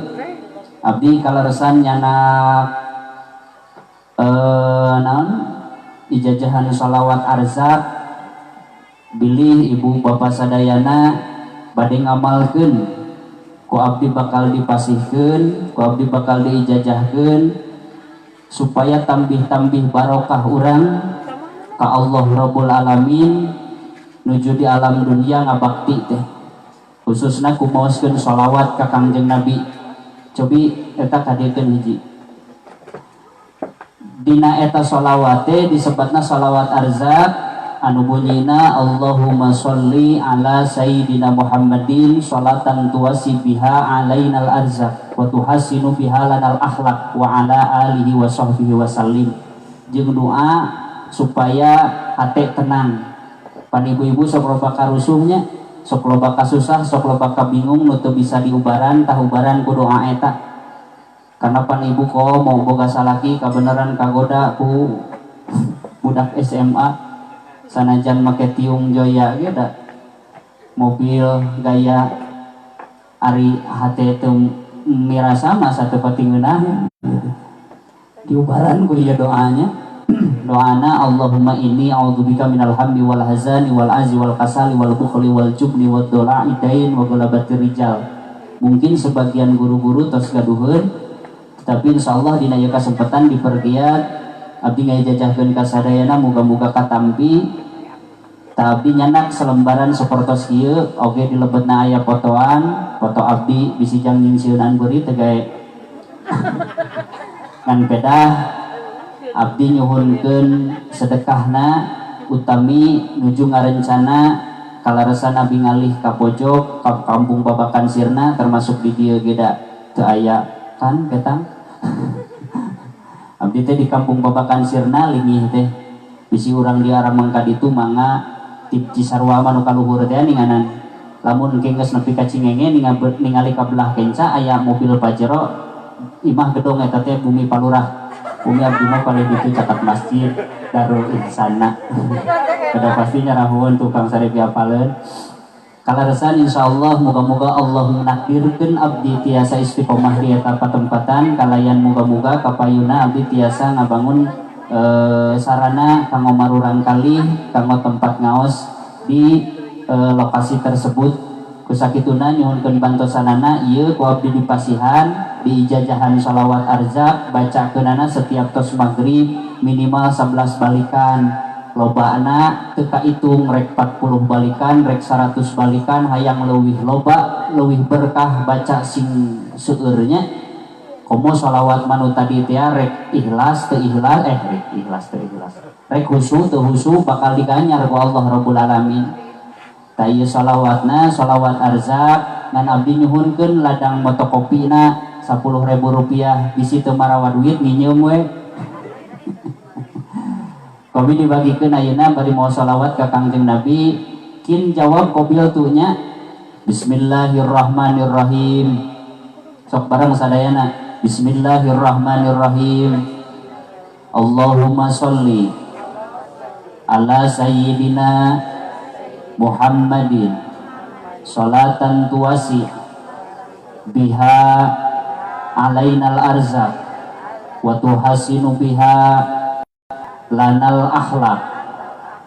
Abdi kalaresan nyanak naon ijajahan shalawat arzak bilih ibu bapak sadayana bade ngamalkeun. Ku abdi bakal dipasihkeun, ku abdi bakal diijajahkeun supaya tambih-tambih barokah urang ka Allah Rabbul Alamin nuju di alam dunia ngabakti teh. Khususna ku maoskeun sholawat ka Kangjeng Nabi. Cobi eta kadiekeun hiji. Dina eta sholawat teh disebutna sholawat arzak anu bunyina Allahumma sholli ala sayyidina Muhammadin sholatan tuwasi biha alainal arzak wa tuhasinu biha lanal akhlak wa ala alihi wa sahbihi wa sallim. Jeung doa supaya hate tenang pan ibu-ibu sok loba karusuhnya, sok loba kasusah, sok loba kabingung nu teu bisa diubaran tah ubaran ku doa eta. Karena pan ibu ko mau boga salaki kabeneran kagoda ku budak SMA sanajan make tiung joya ge da mobil gaya ari hate teu mirasa masa teu pati ngeunah diubaran ku ieu doanya. Doana Allahumma inni a'udzubika minal hammi wal hazani wal azzi wal kasali wal bukhli wal jubni wad dola'i dain wa ghalabatir rijal. Mungkin sebagian guru-guru tos gaduheun tapi insyaallah dina ieu kasempatan dipergiat abdi ngajajahkeun ka sadayana muga-muga katampi. Tapi nyanak selembaran sapertos kieu oge dilebetna aya fotoan, foto abdi bisi jang nyingsieunan beuri teh gae ngan pedah abdi nyuhunkeun sedekahna utami nuju ngarencana kalaresan abdi ngalih ka pojok ka kampung Babakan Sirna termasuk di dieu ge da teu aya kan ketang. Abdi teh di kampung Babakan Sirna lingih teh bisi urang diarah mangka ditu mangga tip Cisarua manu kaluhur teh ninganan lamun geus nepi ka Cingenge ningali ka belah kenca aya mobil Pajero imah gedong eta teh bumi palurah. Bumi abdi mah paling ditu catat masjid Darul Ihsana. Kada pasti nyarahueun tukang sareki apaleun. Kalaresan insyaallah muga-muga Allah menakdirkeun abdi tiasa istiqomah di eta patempatan kalayan muga-muga kapayuna abdi tiasa ngabangun sarana kanggo marurang kali kanggo tempat ngaos di lokasi tersebut. Kusakituna nyuhunkeun bantosanana ieu ku abdi di pasihan di ijajahan sholawat arzak bacakeunana setiap tos maghrib minimal 11 balikan. Lobaana teu kahitung rek 40 balikan rek 100 balikan hayang leuwih loba leuwih berkah baca sing seueurnya. Komo sholawat manu tadi teh rek ikhlas teu ikhlas rek ikhlas teu ikhlas rek husu teu husu bakal diganyar ku Allah Rabbul Alamin. Ta ieu sholawatna sholawat arzak ngan abdi nyuhunkeun ladang motokopina 10.000 rupiah bisi teu marawa duit nginyeum we. Kobi dibagikeun ayeuna bari mau sholawat ka Kangjeng Nabi kin jawab kobil tunya Bismillahirrahmanirrahim. Sok bareng sadayana Bismillahirrahmanirrahim. Allahumma sholli ala sayyidina Muhammadin sholatan tuwasi biha alainal arzak wa tuhasinu biha lanal akhlak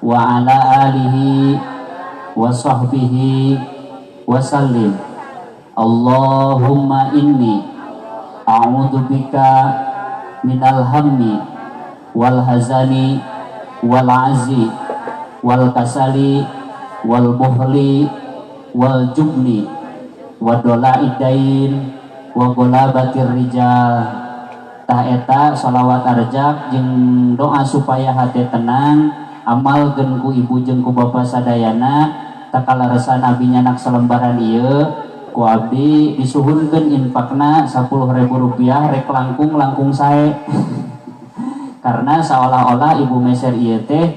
wa ala alihi wa sahbihi wa sallim. Allahumma inni a'udzubika minal hammi wal hazani wal azi wal kasali wal buhli wal jubni wa dolaidain wa golabatir rijal. Tah eta sholawat arjak jeung doa supaya hati tenang amal gen ku ibu jeung ku bapa sadayana takala resa nabi nyanak selembaran ieu ku abdi disuhunkeun infakna 10.000 rupiah rek langkung sae. Karena seolah-olah ibu meser ieu teh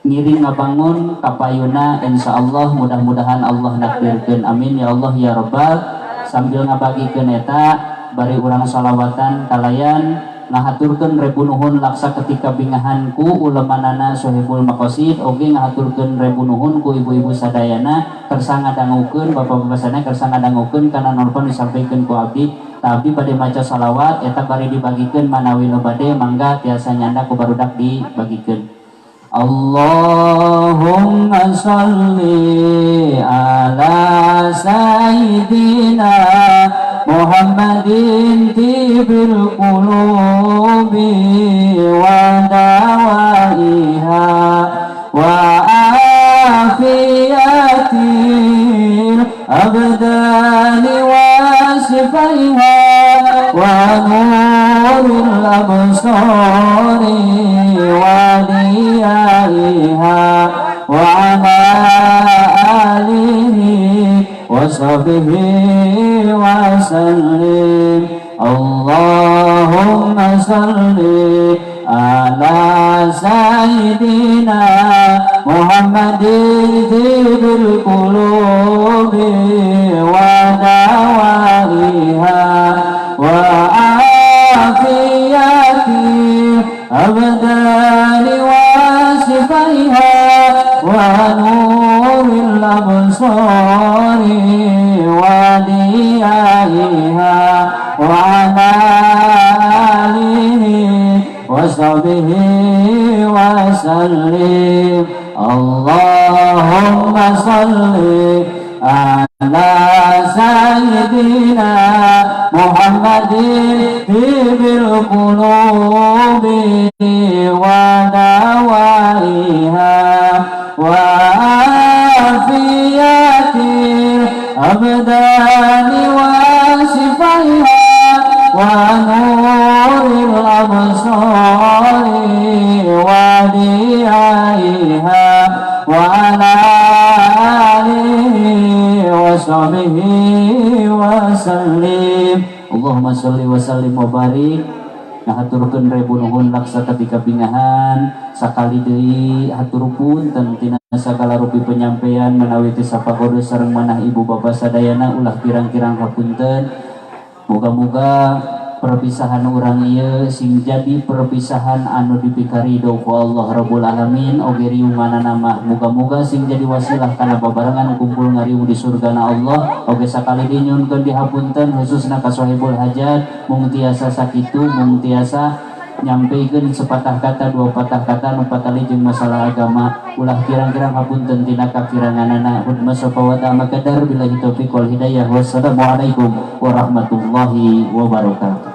ngiring ngabangun kapayuna, insyaallah mudah-mudahan Allah nakdirkeun, amin ya Allah ya rabbal. Sambil ngabagikeun eta bari urang sholawatan kalayan ngahaturkeun rebu nuhun laksa ketika bingahanku ulemanana sohibul maqasid oge ngahaturkeun rebu nuhun ku ibu-ibu sadayana kersa ngadangukeun bapak-bapak sadayana kersa ngadangukeun kana nonton disampaikeun ku abdi. Tapi bade maca sholawat eta bari dibagikeun manawi nu bade mangga tiasa nyanda ku barudak dibagikeun. Allahumma sholli ala sayyidina Muhammadin tibil qulubi wa dawaiha wa afiyatil abdani wa sifaiha wa nuril absari wa diyaiha wa ala alihi wa sahbihi wa sallim. Allahumma salli ala sayyidina Muhammadin tibil qulubi wa dawaiha wa afiyati abdani wa sifaiha wa nuril absari wa diyaiha wa ala alihi wa sahbihi wa sallim. Allahumma salli ala sayyidina Muhammadin tibil qulubi wa dawaiha wa afiyati abdani wa sifaiha wa nuril absari wa diyaiha wa ala alihi wa sahbihi wa sallim. Allahumma sholli wa sallim wa barik. Ngahaturkeun rebu nuhun laksa ketika bingahan sakali deui haturupun tina sagala rupi penyampaian menawi teh sapagodo sareng manah ibu bapa sadayana ulah kirang-kirang hapunten. Moga-moga perpisahan urang ieu sing jadi perpisahan anu dipikaridho ku Allah Rabbul Alamin oge riunganana mah moga-moga sing jadi wasilah kana babarengan kumpul ngariung di surgana Allah oge sakali dinyunkeun dihapunten khususna ka sahibul hajat mung tiasa sakitu mung tiasa nyampikeun sepatah kata dua patah kata nu patali jeung masalah agama ulah kirang-kirang hapunten tina kakiranganana hudma safawata makadar billahi taufiq wal hidayah wassalamu alaikum warahmatullahi wabarakatuh.